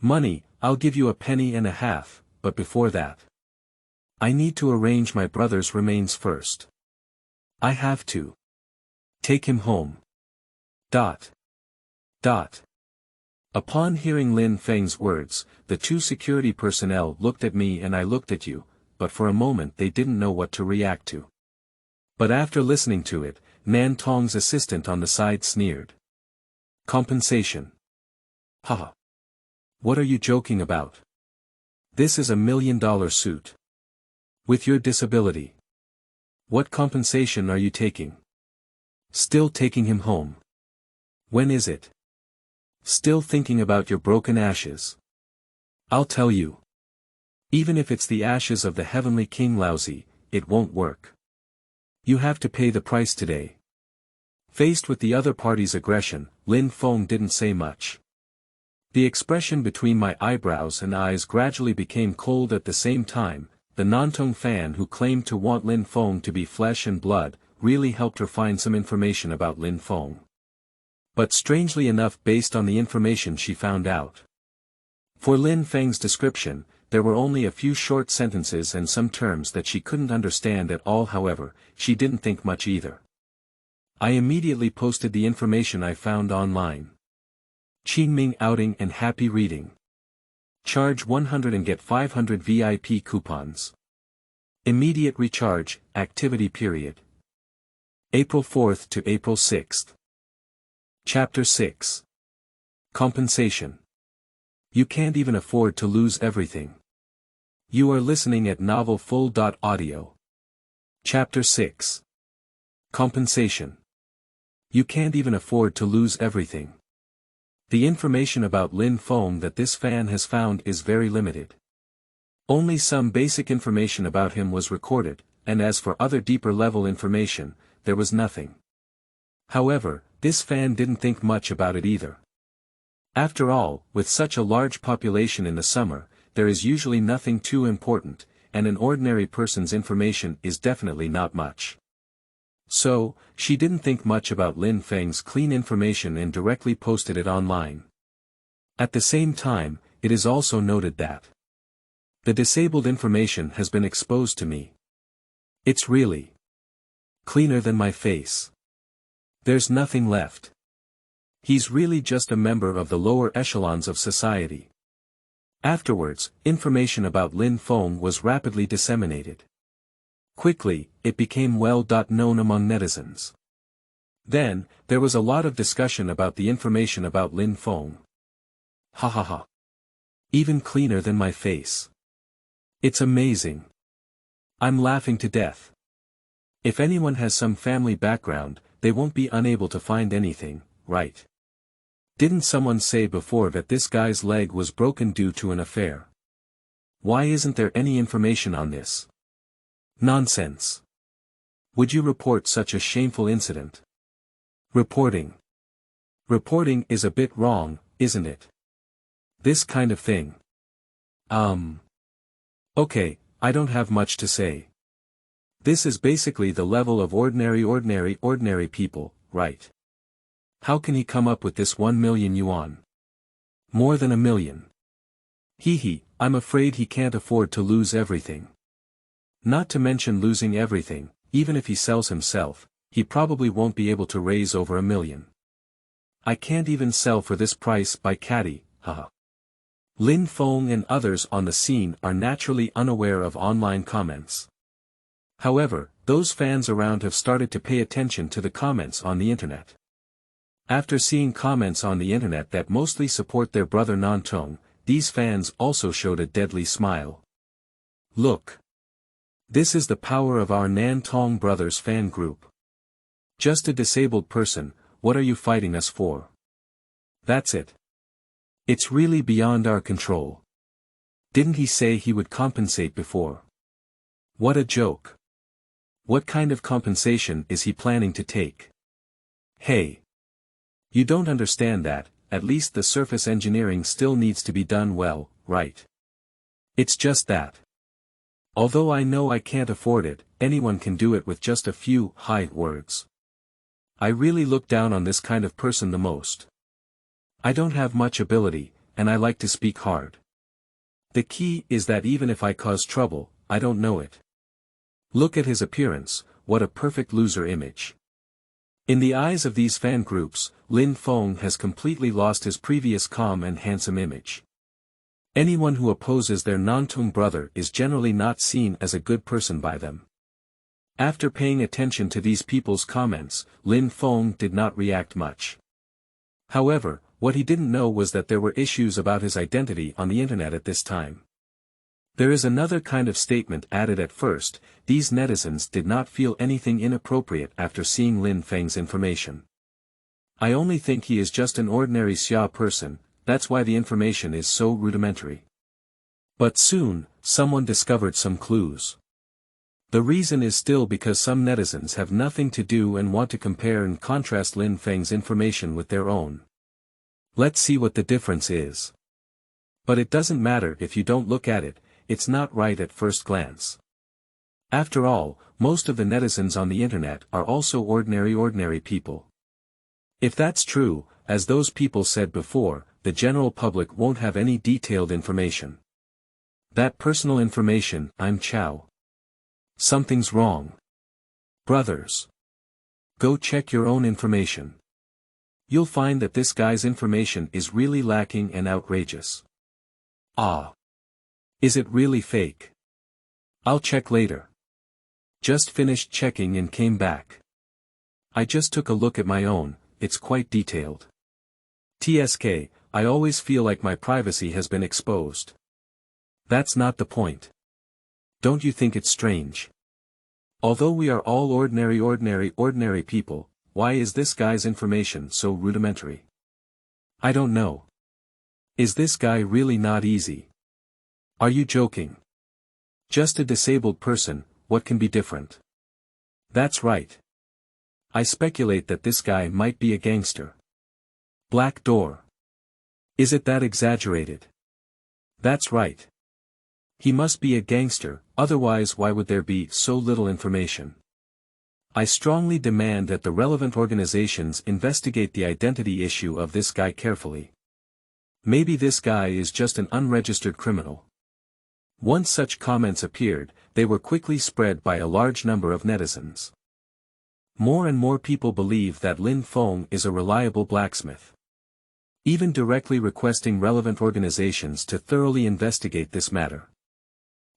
"Money, I'll give you 1.50, but before that, I need to arrange my brother's remains first. I have to take him home. ... Upon hearing Lin Feng's words, the two security personnel looked at me and I looked at you, but for a moment they didn't know what to react to. But after listening to it, Nantong's assistant on the side sneered. Compensation. Haha. What are you joking about? This is $1 million suit. With your disability. What compensation are you taking? Still taking him home. When is it? Still thinking about your broken ashes. I'll tell you. Even if it's the ashes of the heavenly King Laozi, it won't work. You have to pay the price today. Faced with the other party's aggression, Lin Feng didn't say much. The expression between my eyebrows and eyes gradually became cold at the same time. The Nantong fan who claimed to want Lin Feng to be flesh and blood, really helped her find some information about Lin Feng. But strangely enough, based on the information she found out. For Lin Feng's description, there were only a few short sentences and some terms that she couldn't understand at all. However, she didn't think much either. I immediately posted the information I found online. Qingming outing and happy reading. Charge 100 and get 500 VIP coupons. Immediate recharge, activity period. April 4th to April 6th. Chapter 6. Compensation. You can't even afford to lose everything. You are listening at novelfull.audio. Chapter 6. Compensation. You can't even afford to lose everything. The information about Lin Feng that this fan has found is very limited. Only some basic information about him was recorded, and as for other deeper level information, there was nothing. However, this fan didn't think much about it either. After all, with such a large population in the summer, there is usually nothing too important, and an ordinary person's information is definitely not much. So, she didn't think much about Lin Feng's clean information and directly posted it online. At the same time, it is also noted that the disabled information has been exposed to me. It's really cleaner than my face. There's nothing left. He's really just a member of the lower echelons of society. Afterwards, information about Lin Feng was rapidly disseminated. Quickly, it became well known among netizens. Then, there was a lot of discussion about the information about Lin Feng. Ha ha ha. Even cleaner than my face. It's amazing. I'm laughing to death. If anyone has some family background, they won't be unable to find anything, right? Didn't someone say before that this guy's leg was broken due to an affair? Why isn't there any information on this? Nonsense. Would you report such a shameful incident? Reporting. Reporting is a bit wrong, isn't it? This kind of thing. Okay, I don't have much to say. This is basically the level of ordinary people, right? How can he come up with this 1 million yuan? More than a million. I'm afraid he can't afford to lose everything. Not to mention losing everything, even if he sells himself, he probably won't be able to raise over 1 million. I can't even sell for this price by caddy, haha. Lin Feng and others on the scene are naturally unaware of online comments. However, those fans around have started to pay attention to the comments on the internet. After seeing comments on the internet that mostly support their brother Nantong, these fans also showed a deadly smile. Look. This is the power of our Nantong Brothers fan group. Just a disabled person, what are you fighting us for? That's it. It's really beyond our control. Didn't he say he would compensate before? What a joke. What kind of compensation is he planning to take? Hey. You don't understand that, at least the surface engineering still needs to be done well, right? It's just that. Although I know I can't afford it, anyone can do it with just a few high words. I really look down on this kind of person the most. I don't have much ability, and I like to speak hard. The key is that even if I cause trouble, I don't know it. Look at his appearance, what a perfect loser image. In the eyes of these fan groups, Lin Feng has completely lost his previous calm and handsome image. Anyone who opposes their Nantong brother is generally not seen as a good person by them. After paying attention to these people's comments, Lin Feng did not react much. However, what he didn't know was that there were issues about his identity on the internet at this time. There is another kind of statement added at first. These netizens did not feel anything inappropriate after seeing Lin Feng's information. I only think he is just an ordinary Xia person, that's why the information is so rudimentary. But soon, someone discovered some clues. The reason is still because some netizens have nothing to do and want to compare and contrast Lin Feng's information with their own. Let's see what the difference is. But it doesn't matter if you don't look at it, it's not right at first glance. After all, most of the netizens on the internet are also ordinary people. If that's true, as those people said before, the general public won't have any detailed information. That personal information, I'm Chow. Something's wrong. Brothers. Go check your own information. You'll find that this guy's information is really lacking and outrageous. Ah. Is it really fake? I'll check later. Just finished checking and came back. I just took a look at my own, it's quite detailed. TSK, I always feel like my privacy has been exposed. That's not the point. Don't you think it's strange? Although we are all ordinary people, why is this guy's information so rudimentary? I don't know. Is this guy really not easy? Are you joking? Just a disabled person, what can be different? That's right. I speculate that this guy might be a gangster. Black door. Is it that exaggerated? That's right. He must be a gangster, otherwise why would there be so little information? I strongly demand that the relevant organizations investigate the identity issue of this guy carefully. Maybe this guy is just an unregistered criminal. Once such comments appeared, they were quickly spread by a large number of netizens. More and more people believe that Lin Feng is a reliable blacksmith. Even directly requesting relevant organizations to thoroughly investigate this matter.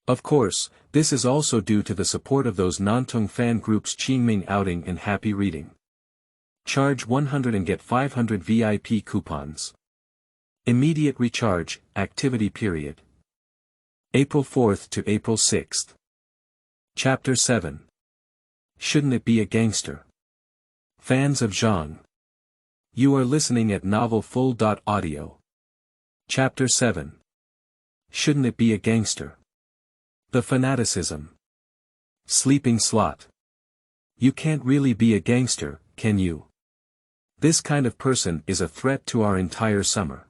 Of course, this is also due to the support of those Nantong fan groups Qingming outing and happy reading. Charge 100 and get 500 VIP coupons. Immediate recharge, activity period. April 4th to April 6th. Chapter 7. Shouldn't it be a gangster? Fans of Zhang. You are listening at novelfull.audio. Chapter 7. Shouldn't it be a gangster? The fanaticism. Sleeping slot. You can't really be a gangster, can you? This kind of person is a threat to our entire summer.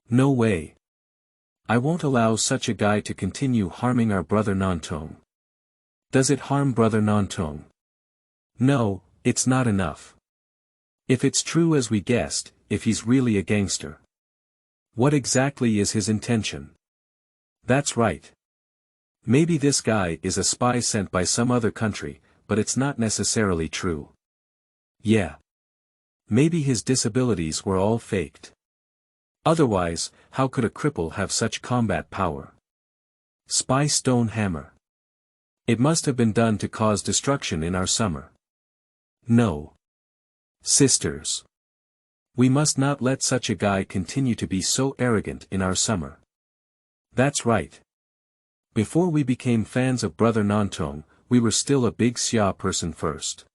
No way. I won't allow such a guy to continue harming our brother Nantong. Does it harm brother Nantong? No, it's not enough. If it's true as we guessed, if he's really a gangster. What exactly is his intention? That's right. Maybe this guy is a spy sent by some other country, but it's not necessarily true. Yeah. Maybe his disabilities were all faked. Otherwise, how could a cripple have such combat power? Spy stone hammer. It must have been done to cause destruction in our summer. No. Sisters. We must not let such a guy continue to be so arrogant in our summer. That's right. Before we became fans of brother Nantong, we were still a big Xia person first.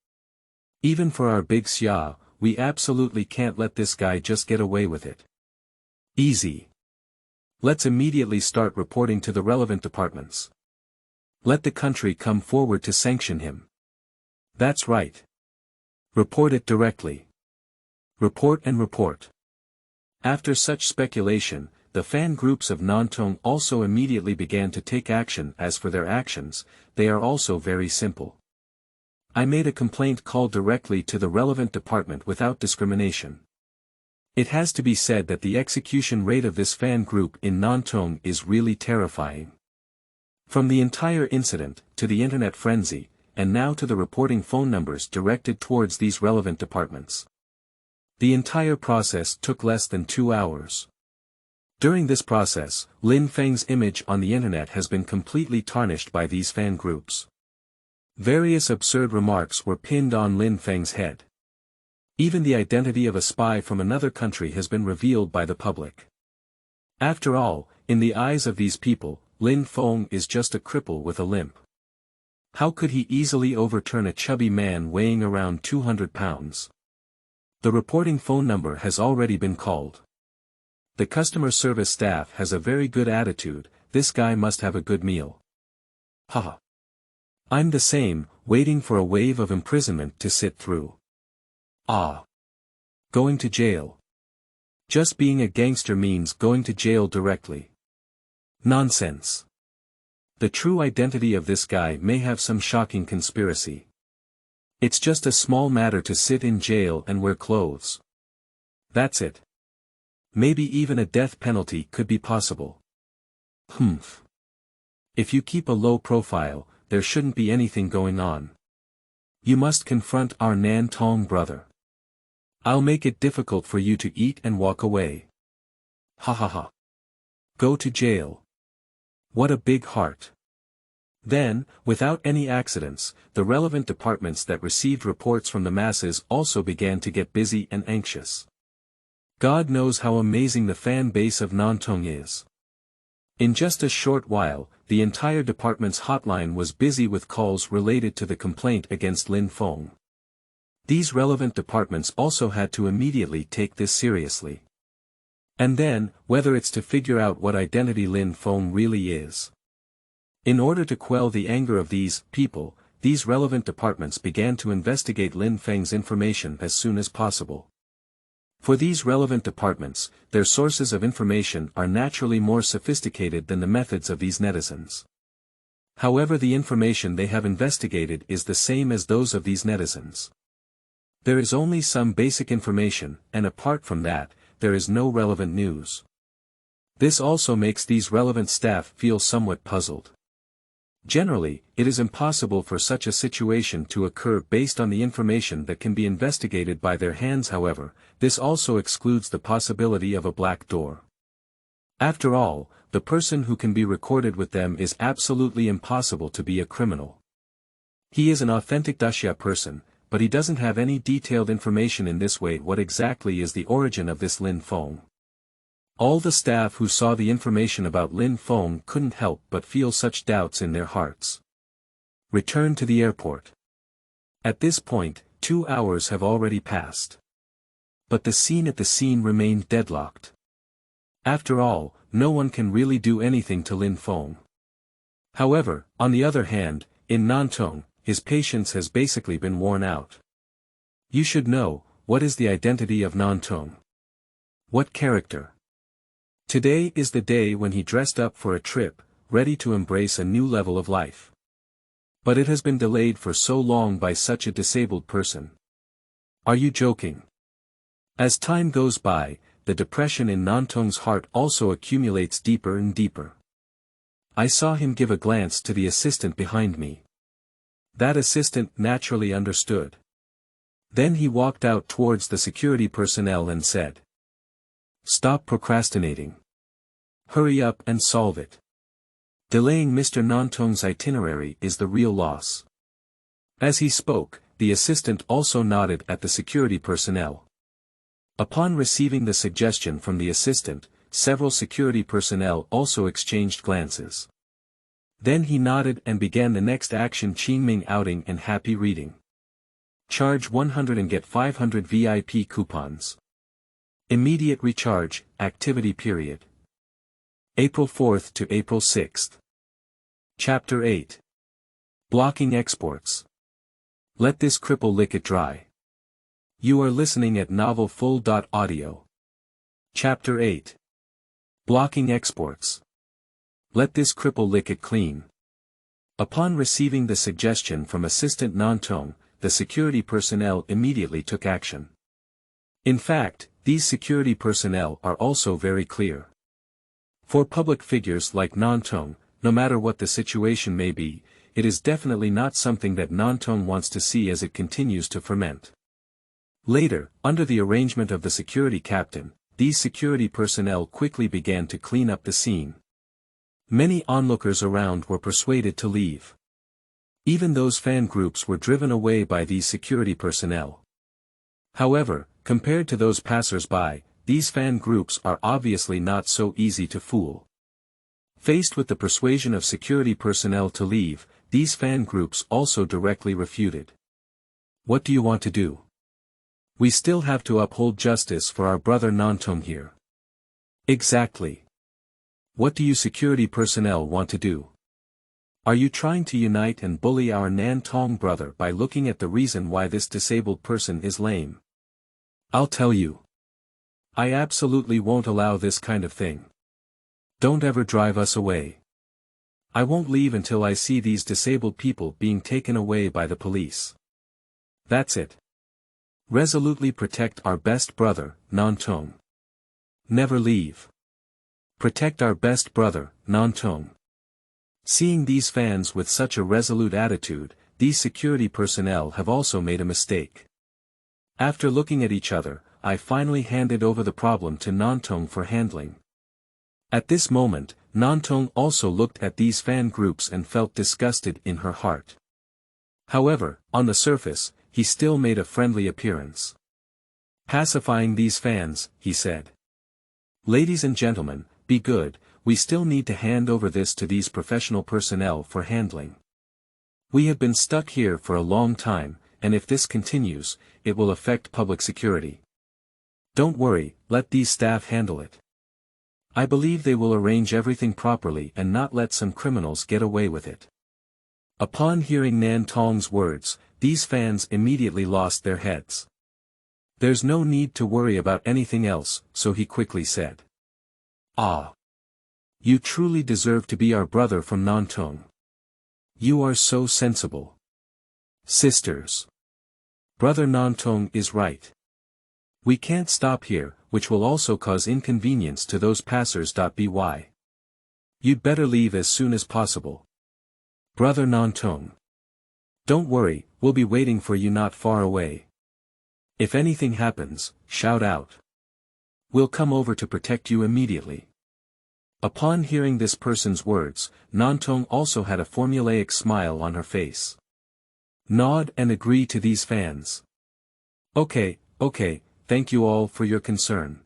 Even for our big Xia, we absolutely can't let this guy just get away with it. Easy. Let's immediately start reporting to the relevant departments. Let the country come forward to sanction him. That's right. Report it directly. Report and report. After such speculation, the fan groups of Nantong also immediately began to take action. As for their actions, they are also very simple. I made a complaint call directly to the relevant department without discrimination. It has to be said that the execution rate of this fan group in Nantong is really terrifying. From the entire incident, to the internet frenzy, and now to the reporting phone numbers directed towards these relevant departments. The entire process took less than 2 hours. During this process, Lin Feng's image on the internet has been completely tarnished by these fan groups. Various absurd remarks were pinned on Lin Feng's head. Even the identity of a spy from another country has been revealed by the public. After all, in the eyes of these people, Lin Feng is just a cripple with a limp. How could he easily overturn a chubby man weighing around 200 pounds? The reporting phone number has already been called. The customer service staff has a very good attitude, this guy must have a good meal. Haha. I'm the same, waiting for a wave of imprisonment to sit through. Ah. Going to jail. Just being a gangster means going to jail directly. Nonsense. The true identity of this guy may have some shocking conspiracy. It's just a small matter to sit in jail and wear clothes. That's it. Maybe even a death penalty could be possible. Humph. If you keep a low profile, there shouldn't be anything going on. You must confront our Nan Tong brother. I'll make it difficult for you to eat and walk away. Ha ha ha. Go to jail. What a big heart. Then, without any accidents, the relevant departments that received reports from the masses also began to get busy and anxious. God knows how amazing the fan base of Nantong is. In just a short while, the entire department's hotline was busy with calls related to the complaint against Lin Feng. These relevant departments also had to immediately take this seriously. And then, whether it's to figure out what identity Lin Feng really is. In order to quell the anger of these people, these relevant departments began to investigate Lin Feng's information as soon as possible. For these relevant departments, their sources of information are naturally more sophisticated than the methods of these netizens. However, the information they have investigated is the same as those of these netizens. There is only some basic information, and apart from that, there is no relevant news. This also makes these relevant staff feel somewhat puzzled. Generally, it is impossible for such a situation to occur based on the information that can be investigated by their hands. However, this also excludes the possibility of a black door. After all, the person who can be recorded with them is absolutely impossible to be a criminal. He is an authentic Daxia person, but he doesn't have any detailed information in this way. What exactly is the origin of this Lin Feng? All the staff who saw the information about Lin Feng couldn't help but feel such doubts in their hearts. Return to the airport. At this point, 2 hours have already passed. But the scene remained deadlocked. After all, no one can really do anything to Lin Feng. However, on the other hand, in Nantong, his patience has basically been worn out. You should know, what is the identity of Nantong? What character? Today is the day when he dressed up for a trip, ready to embrace a new level of life. But it has been delayed for so long by such a disabled person. Are you joking? As time goes by, the depression in Nantong's heart also accumulates deeper and deeper. I saw him give a glance to the assistant behind me. That assistant naturally understood. Then he walked out towards the security personnel and said, "Stop procrastinating. Hurry up and solve it. Delaying Mr. Nantong's itinerary is the real loss." As he spoke, the assistant also nodded at the security personnel. Upon receiving the suggestion from the assistant, several security personnel also exchanged glances. Then he nodded and began the next action: Qingming outing and happy reading. Charge 100 and get 500 VIP coupons. Immediate recharge, activity period. April 4th to April 6th. Chapter 8. Blocking exports. Let this cripple lick it dry. You are listening at novelfull.audio. Chapter 8. Blocking exports. Let this cripple lick it clean. Upon receiving the suggestion from Assistant Nantong, the security personnel immediately took action. In fact, these security personnel are also very clear. For public figures like Nantong, no matter what the situation may be, it is definitely not something that Nantong wants to see as it continues to ferment. Later, under the arrangement of the security captain, these security personnel quickly began to clean up the scene. Many onlookers around were persuaded to leave. Even those fan groups were driven away by these security personnel. However, compared to those passers-by, these fan groups are obviously not so easy to fool. Faced with the persuasion of security personnel to leave, these fan groups also directly refuted. What do you want to do? We still have to uphold justice for our brother Nantong here. Exactly. What do you security personnel want to do? Are you trying to unite and bully our Nantong brother by looking at the reason why this disabled person is lame? I'll tell you. I absolutely won't allow this kind of thing. Don't ever drive us away. I won't leave until I see these disabled people being taken away by the police. That's it. Resolutely protect our best brother, Nantong. Never leave. Protect our best brother, Nantong. Seeing these fans with such a resolute attitude, these security personnel have also made a mistake. After looking at each other, I finally handed over the problem to Nantong for handling. At this moment, Nantong also looked at these fan groups and felt disgusted in her heart. However, on the surface, he still made a friendly appearance. Pacifying these fans, he said. Ladies and gentlemen, be good, we still need to hand over this to these professional personnel for handling. We have been stuck here for a long time, and if this continues, it will affect public security. Don't worry, let these staff handle it. I believe they will arrange everything properly and not let some criminals get away with it. Upon hearing Nantong's words, these fans immediately lost their heads. There's no need to worry about anything else, so he quickly said. Ah! You truly deserve to be our brother from Nantong. You are so sensible. Sisters. Brother Nantong is right. We can't stop here, which will also cause inconvenience to those passers-by. You'd better leave as soon as possible. Brother Nantong. Don't worry, we'll be waiting for you not far away. If anything happens, shout out. We'll come over to protect you immediately. Upon hearing this person's words, Nantong also had a formulaic smile on her face. Nod and agree to these fans. Okay, thank you all for your concern.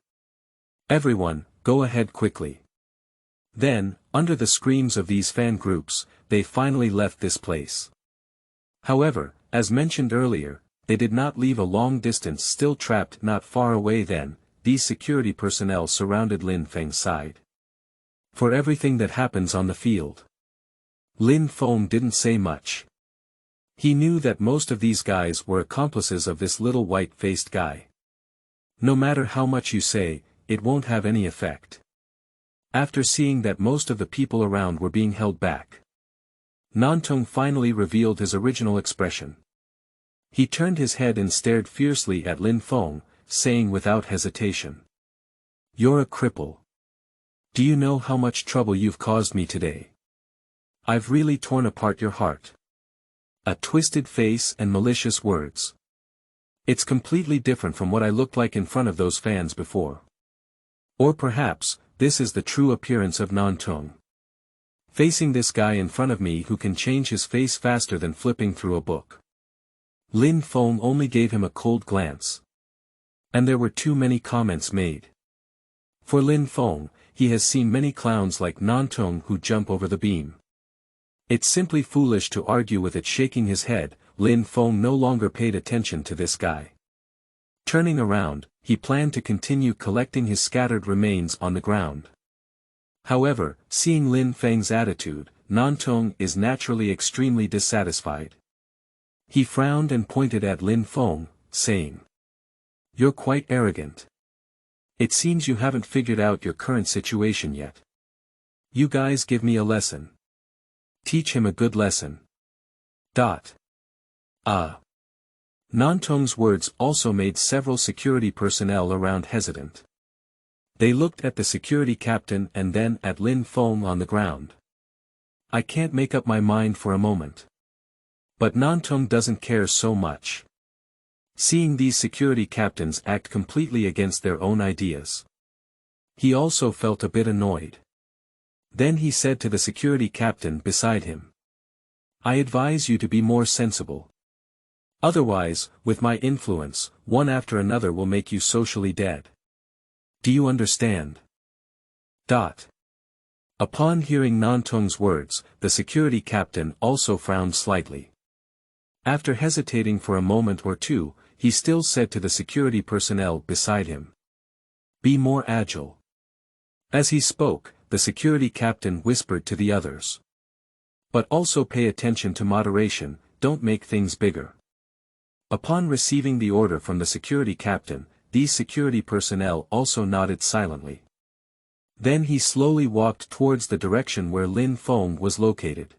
Everyone, go ahead quickly. Then, under the screams of these fan groups, they finally left this place. However, as mentioned earlier, they did not leave a long distance. Still trapped not far away then, these security personnel surrounded Lin Feng's side. For everything that happens on the field. Lin Feng didn't say much. He knew that most of these guys were accomplices of this little white-faced guy. No matter how much you say, it won't have any effect. After seeing that most of the people around were being held back, Nantong finally revealed his original expression. He turned his head and stared fiercely at Lin Feng, saying without hesitation. You're a cripple. Do you know how much trouble you've caused me today? I've really torn apart your heart. A twisted face and malicious words. It's completely different from what I looked like in front of those fans before. Or perhaps, this is the true appearance of Nantong. Facing this guy in front of me who can change his face faster than flipping through a book. Lin Feng only gave him a cold glance. And there were too many comments made. For Lin Feng, he has seen many clowns like Nantong who jump over the beam. It's simply foolish to argue with it. Shaking his head, Lin Feng no longer paid attention to this guy. Turning around, he planned to continue collecting his scattered remains on the ground. However, seeing Lin Feng's attitude, Nantong is naturally extremely dissatisfied. He frowned and pointed at Lin Feng, saying, You're quite arrogant. It seems you haven't figured out your current situation yet. You guys give me a lesson. Teach him a good lesson. Nantong's words also made several security personnel around hesitant. They looked at the security captain and then at Lin Feng on the ground. I can't make up my mind for a moment. But Nantong doesn't care so much. Seeing these security captains act completely against their own ideas. He also felt a bit annoyed. Then he said to the security captain beside him. I advise you to be more sensible. Otherwise, with my influence, one after another will make you socially dead. Do you understand? Upon hearing Nantong's words, the security captain also frowned slightly. After hesitating for a moment or two, he still said to the security personnel beside him. Be more agile. As he spoke, the security captain whispered to the others. But also pay attention to moderation, don't make things bigger. Upon receiving the order from the security captain, these security personnel also nodded silently. Then he slowly walked towards the direction where Lin Feng was located.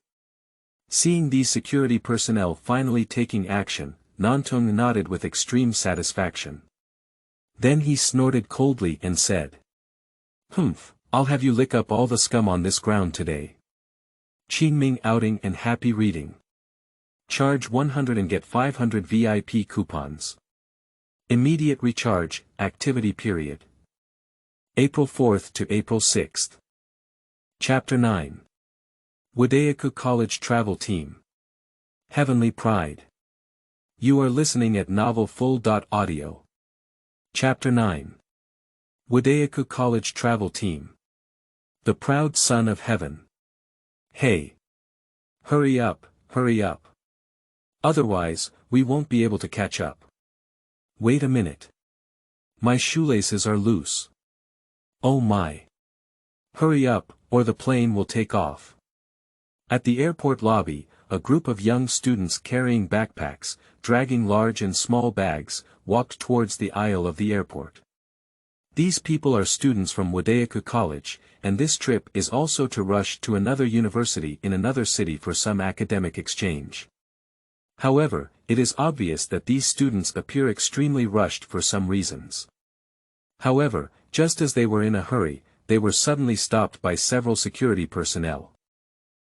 Seeing these security personnel finally taking action, Nantong nodded with extreme satisfaction. Then he snorted coldly and said, "Humph, I'll have you lick up all the scum on this ground today. Qingming outing and happy reading. Charge 100 and get 500 VIP coupons. Immediate recharge, activity period. April 4th to April 6th. Chapter 9. Wudaokou College Travel Team. Heavenly Pride. You are listening at novelfull.audio. Chapter 9. Wudaokou College Travel Team. The Proud Son of Heaven. Hey! Hurry up, hurry up. Otherwise, we won't be able to catch up. Wait a minute. My shoelaces are loose. Oh my. Hurry up, or the plane will take off. At the airport lobby, a group of young students carrying backpacks, dragging large and small bags, walked towards the aisle of the airport. These people are students from Wudaokou College, and this trip is also to rush to another university in another city for some academic exchange. However, it is obvious that these students appear extremely rushed for some reasons. However, just as they were in a hurry, they were suddenly stopped by several security personnel.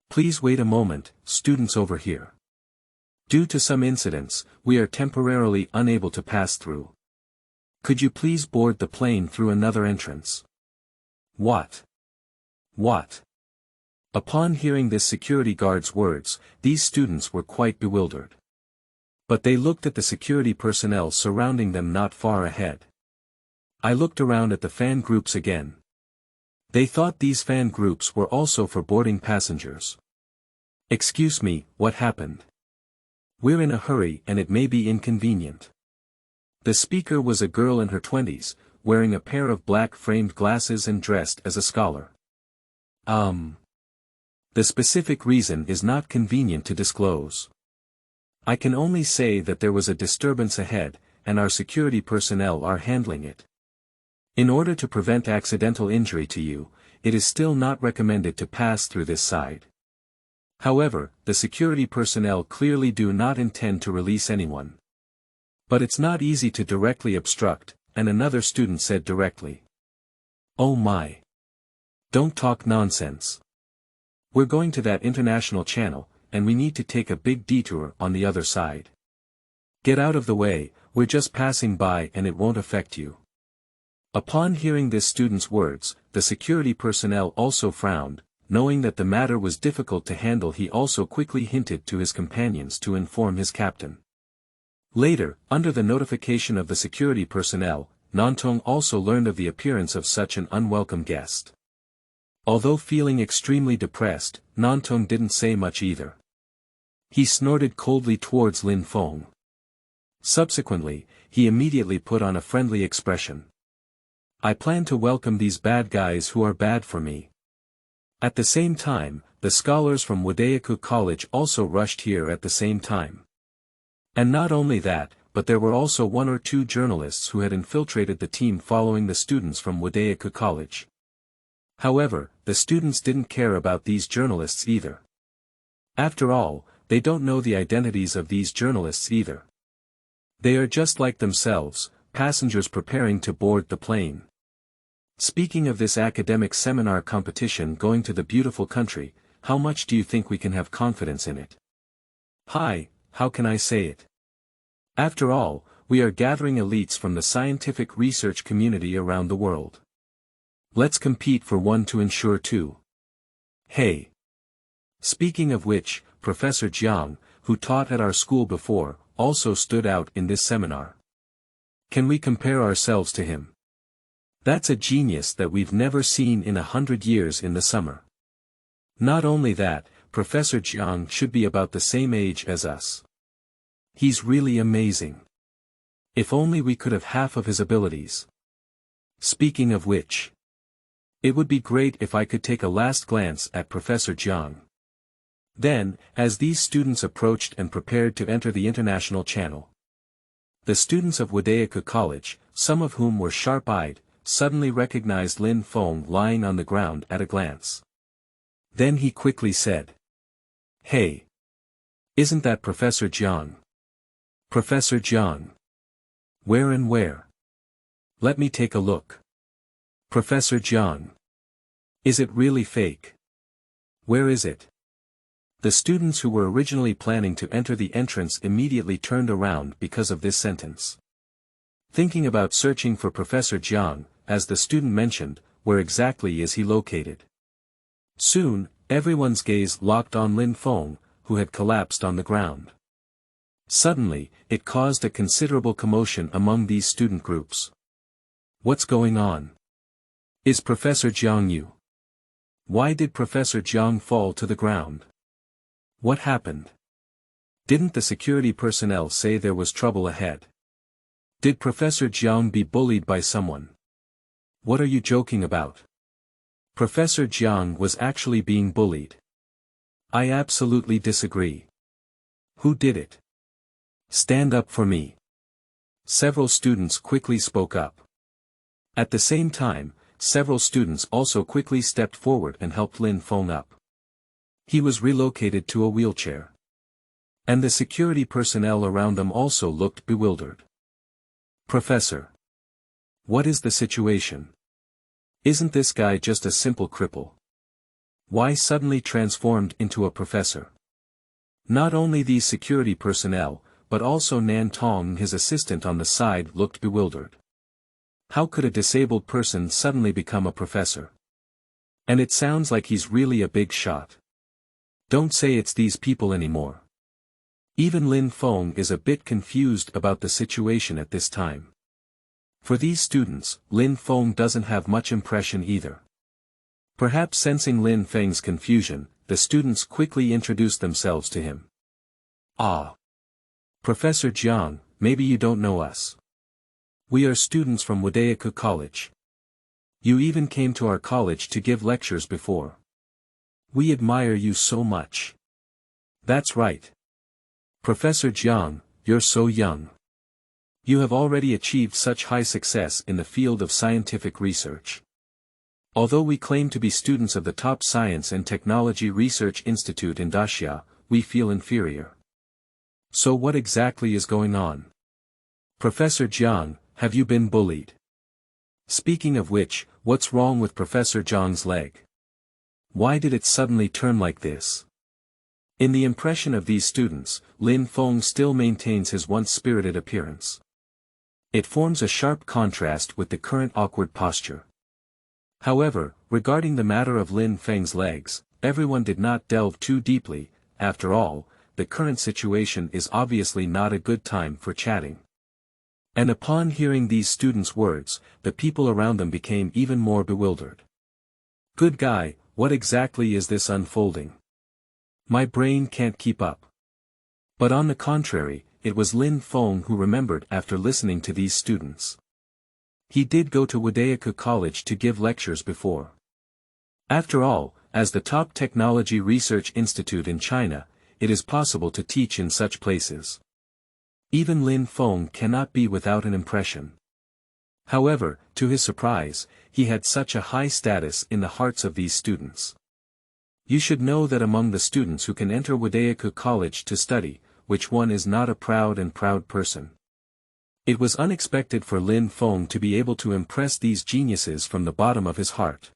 Please wait a moment, students over here. Due to some incidents, we are temporarily unable to pass through. Could you please board the plane through another entrance? What? What? Upon hearing this security guard's words, these students were quite bewildered. But they looked at the security personnel surrounding them not far ahead. I looked around at the fan groups again. They thought these fan groups were also for boarding passengers. Excuse me, what happened? We're in a hurry and it may be inconvenient. The speaker was a girl in her 20s, wearing a pair of black framed glasses and dressed as a scholar. The specific reason is not convenient to disclose. I can only say that there was a disturbance ahead, and our security personnel are handling it. In order to prevent accidental injury to you, it is still not recommended to pass through this side. However, the security personnel clearly do not intend to release anyone. But it's not easy to directly obstruct, and another student said directly. Oh my. Don't talk nonsense. We're going to that international channel, and we need to take a big detour on the other side. Get out of the way, we're just passing by and it won't affect you. Upon hearing this student's words, the security personnel also frowned, knowing that the matter was difficult to handle. He also quickly hinted to his companions to inform his captain. Later, under the notification of the security personnel, Nantong also learned of the appearance of such an unwelcome guest. Although feeling extremely depressed, Nantong didn't say much either. He snorted coldly towards Lin Feng. Subsequently, he immediately put on a friendly expression. I plan to welcome these bad guys who are bad for me. At the same time, the scholars from Wudaokou College also rushed here at the same time. And not only that, but there were also one or two journalists who had infiltrated the team following the students from Wudaokou College. However, the students didn't care about these journalists either. After all, they don't know the identities of these journalists either. They are just like themselves, passengers preparing to board the plane. Speaking of this academic seminar competition going to the beautiful country, how much do you think we can have confidence in it? Hi, how can I say it? After all, we are gathering elites from the scientific research community around the world. Let's compete for one to ensure two. Hey! Speaking of which, Professor Zhang, who taught at our school before, also stood out in this seminar. Can we compare ourselves to him? That's a genius that we've never seen in 100 years in the summer. Not only that, Professor Zhang should be about the same age as us. He's really amazing. If only we could have half of his abilities. Speaking of which, it would be great if I could take a last glance at Professor Zhang. Then, as these students approached and prepared to enter the international channel, the students of Wudaokou College, some of whom were sharp-eyed, suddenly recognized Lin Feng lying on the ground at a glance. Then he quickly said, "Hey! Isn't that Professor Zhang? Professor Zhang? Where and where? Let me take a look. Professor Zhang. Is it really fake? Where is it?" The students who were originally planning to enter the entrance immediately turned around because of this sentence. Thinking about searching for Professor Zhang, as the student mentioned, where exactly is he located? Soon, everyone's gaze locked on Lin Feng, who had collapsed on the ground. Suddenly, it caused a considerable commotion among these student groups. What's going on? Is Professor Zhang you? Why did Professor Zhang fall to the ground? What happened? Didn't the security personnel say there was trouble ahead? Did Professor Zhang be bullied by someone? What are you joking about? Professor Zhang was actually being bullied. I absolutely disagree. Who did it? Stand up for me. Several students quickly spoke up. At the same time, several students also quickly stepped forward and helped Lin Feng up. He was relocated to a wheelchair. And the security personnel around them also looked bewildered. Professor. What is the situation? Isn't this guy just a simple cripple? Why suddenly transformed into a professor? Not only these security personnel, but also Nan Tong and his assistant on the side looked bewildered. How could a disabled person suddenly become a professor? And it sounds like he's really a big shot. Don't say it's these people anymore. Even Lin Feng is a bit confused about the situation at this time. For these students, Lin Feng doesn't have much impression either. Perhaps sensing Lin Feng's confusion, the students quickly introduced themselves to him. Ah! Professor Zhang, maybe you don't know us. We are students from Wudaokou College. You even came to our college to give lectures before. We admire you so much. That's right. Professor Zhang, you're so young. You have already achieved such high success in the field of scientific research. Although we claim to be students of the top science and technology research institute in Daxia, we feel inferior. So what exactly is going on? Professor Zhang, have you been bullied? Speaking of which, what's wrong with Professor Zhang's leg? Why did it suddenly turn like this? In the impression of these students, Lin Feng still maintains his once spirited appearance. It forms a sharp contrast with the current awkward posture. However, regarding the matter of Lin Feng's legs, everyone did not delve too deeply. After all, the current situation is obviously not a good time for chatting. And upon hearing these students' words, the people around them became even more bewildered. Good guy, what exactly is this unfolding? My brain can't keep up. But on the contrary, it was Lin Feng who remembered after listening to these students. He did go to Wudaokou College to give lectures before. After all, as the top technology research institute in China, it is possible to teach in such places. Even Lin Feng cannot be without an impression. However, to his surprise, he had such a high status in the hearts of these students. You should know that among the students who can enter Wudaokou College to study, which one is not a proud person? It was unexpected for Lin Feng to be able to impress these geniuses from the bottom of his heart.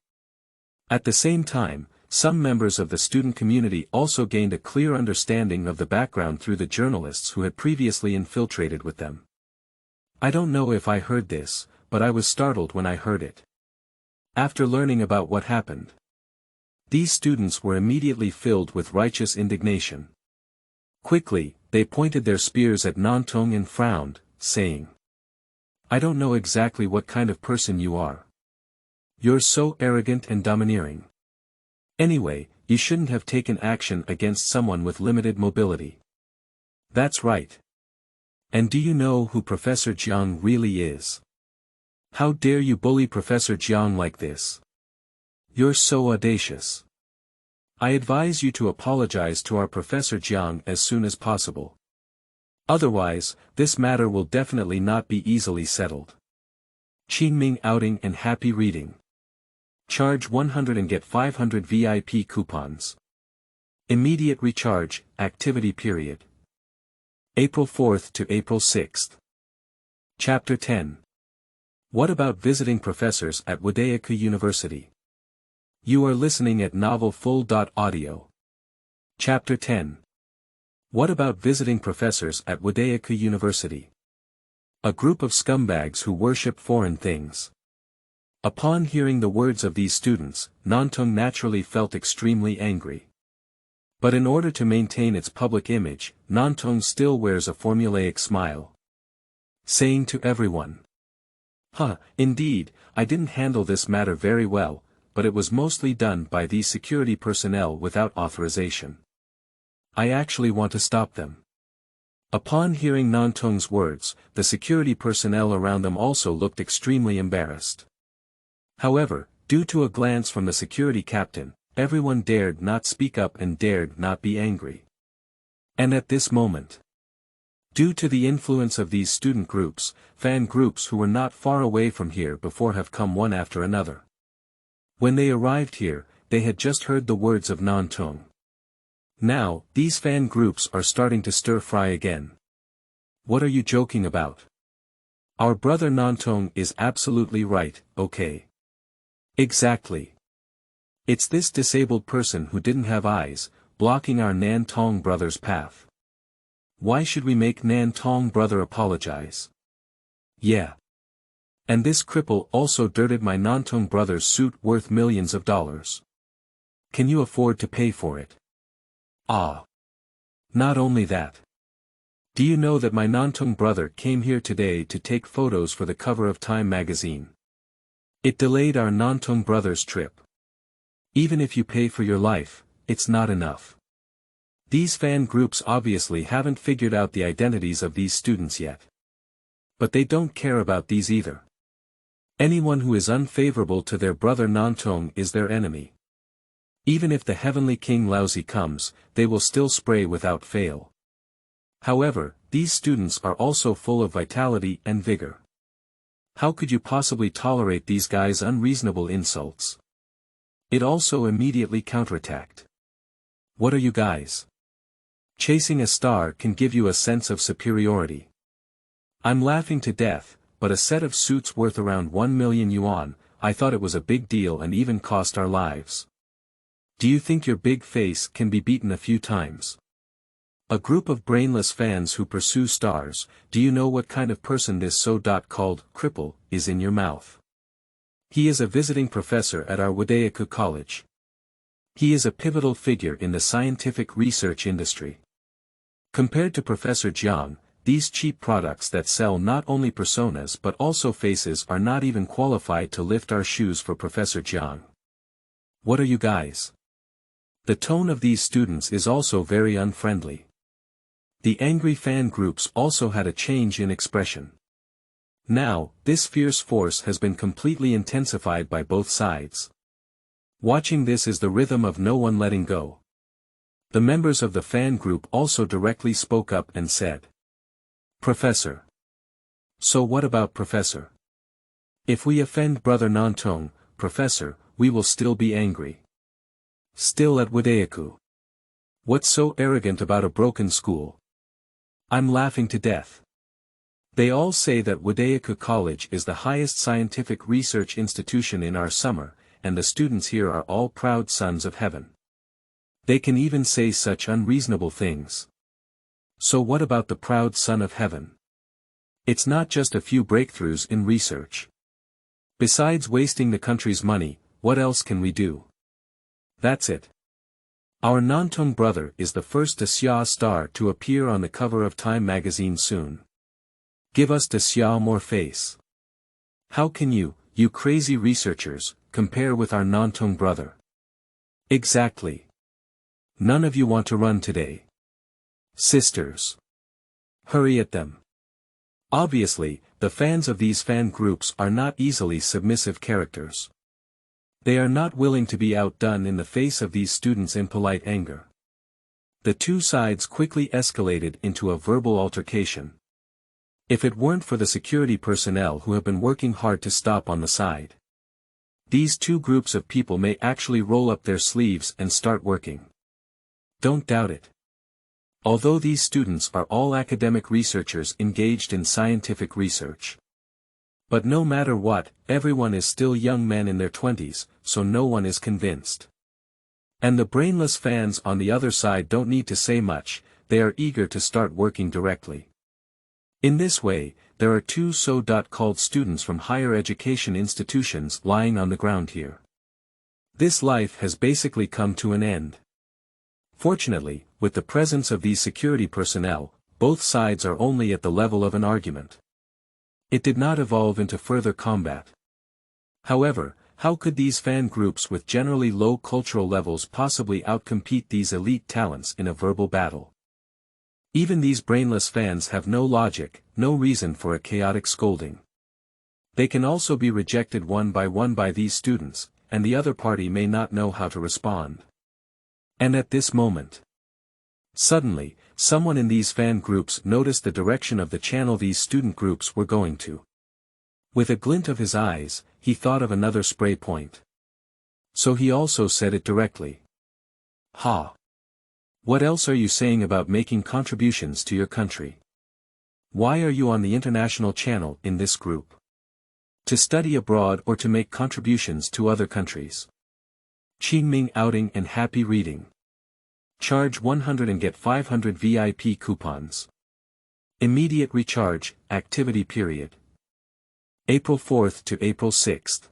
At the same time, some members of the student community also gained a clear understanding of the background through the journalists who had previously infiltrated with them. I don't know if I heard this, but I was startled when I heard it. After learning about what happened, these students were immediately filled with righteous indignation. Quickly, they pointed their spears at Nantong and frowned, saying, I don't know exactly what kind of person you are. You're so arrogant and domineering. Anyway, you shouldn't have taken action against someone with limited mobility. That's right. And do you know who Professor Zhang really is? How dare you bully Professor Zhang like this? You're so audacious. I advise you to apologize to our Professor Zhang as soon as possible. Otherwise, this matter will definitely not be easily settled. Qingming outing and happy reading. Charge 100 and get 500 VIP coupons. Immediate recharge, activity period. April 4th to April 6th. Chapter 10. What about visiting professors at Wudaokou University? You are listening at novelfull.audio. Chapter 10. What about visiting professors at Wudaokou University? A group of scumbags who worship foreign things. Upon hearing the words of these students, Nantong naturally felt extremely angry. But in order to maintain its public image, Nantong still wears a formulaic smile, saying to everyone, indeed, I didn't handle this matter very well, but it was mostly done by these security personnel without authorization. I actually want to stop them. Upon hearing Nantong's words, the security personnel around them also looked extremely embarrassed. However, due to a glance from the security captain, everyone dared not speak up and dared not be angry. And at this moment, due to the influence of these student groups, fan groups who were not far away from here before have come one after another. When they arrived here, they had just heard the words of Nantong. Now, these fan groups are starting to stir-fry again. What are you joking about? Our brother Nantong is absolutely right, okay? Exactly. It's this disabled person who didn't have eyes, blocking our Nantong brother's path. Why should we make Nantong brother apologize? Yeah. And this cripple also dirted my Nantong brother's suit worth millions of dollars. Can you afford to pay for it? Not only that. Do you know that my Nantong brother came here today to take photos for the cover of Time magazine? It delayed our Nantong brother's trip. Even if you pay for your life, it's not enough. These fan groups obviously haven't figured out the identities of these students yet. But they don't care about these either. Anyone who is unfavorable to their brother Nantong is their enemy. Even if the heavenly king Laozi comes, they will still spray without fail. However, these students are also full of vitality and vigor. How could you possibly tolerate these guys' unreasonable insults? It also immediately counterattacked. What are you guys? Chasing a star can give you a sense of superiority. I'm laughing to death, but a set of suits worth around 1 million yuan, I thought it was a big deal and even cost our lives. Do you think your big face can be beaten a few times? A group of brainless fans who pursue stars, do you know what kind of person this so-called cripple is in your mouth? He is a visiting professor at our Wudaokou College. He is a pivotal figure in the scientific research industry. Compared to Professor Zhang, these cheap products that sell not only personas but also faces are not even qualified to lift our shoes for Professor Zhang. What are you guys? The tone of these students is also very unfriendly. The angry fan groups also had a change in expression. Now, this fierce force has been completely intensified by both sides. Watching this is the rhythm of no one letting go. The members of the fan group also directly spoke up and said, Professor. So what about Professor? If we offend Brother Nantong, Professor, we will still be angry. Still at Wudaokou. What's so arrogant about a broken school? I'm laughing to death. They all say that Wudaokou College is the highest scientific research institution in our summer, and the students here are all proud sons of heaven. They can even say such unreasonable things. So what about the proud son of heaven? It's not just a few breakthroughs in research. Besides wasting the country's money, what else can we do? That's it. Our Nantong brother is the first Xia star to appear on the cover of Time magazine soon. Give us Xia more face. How can you crazy researchers, compare with our Nantong brother? Exactly. None of you want to run today. Sisters. Hurry at them. Obviously, the fans of these fan groups are not easily submissive characters. They are not willing to be outdone in the face of these students' impolite anger. The two sides quickly escalated into a verbal altercation. If it weren't for the security personnel who have been working hard to stop on the side, these two groups of people may actually roll up their sleeves and start working. Don't doubt it. Although these students are all academic researchers engaged in scientific research. But no matter what, everyone is still young men in their 20s, so no one is convinced. And the brainless fans on the other side don't need to say much, they are eager to start working directly. In this way, there are two so-called students from higher education institutions lying on the ground here. This life has basically come to an end. Fortunately, with the presence of these security personnel, both sides are only at the level of an argument. It did not evolve into further combat. However, how could these fan groups with generally low cultural levels possibly outcompete these elite talents in a verbal battle? Even these brainless fans have no logic, no reason for a chaotic scolding. They can also be rejected one by these students, and the other party may not know how to respond. And at this moment, suddenly, someone in these fan groups noticed the direction of the channel these student groups were going to. With a glint of his eyes, he thought of another spray point. So he also said it directly. Ha! What else are you saying about making contributions to your country? Why are you on the international channel in this group? To study abroad or to make contributions to other countries? Qingming outing and happy reading. Charge 100 and get 500 VIP coupons. Immediate recharge, activity period. April 4th to April 6th.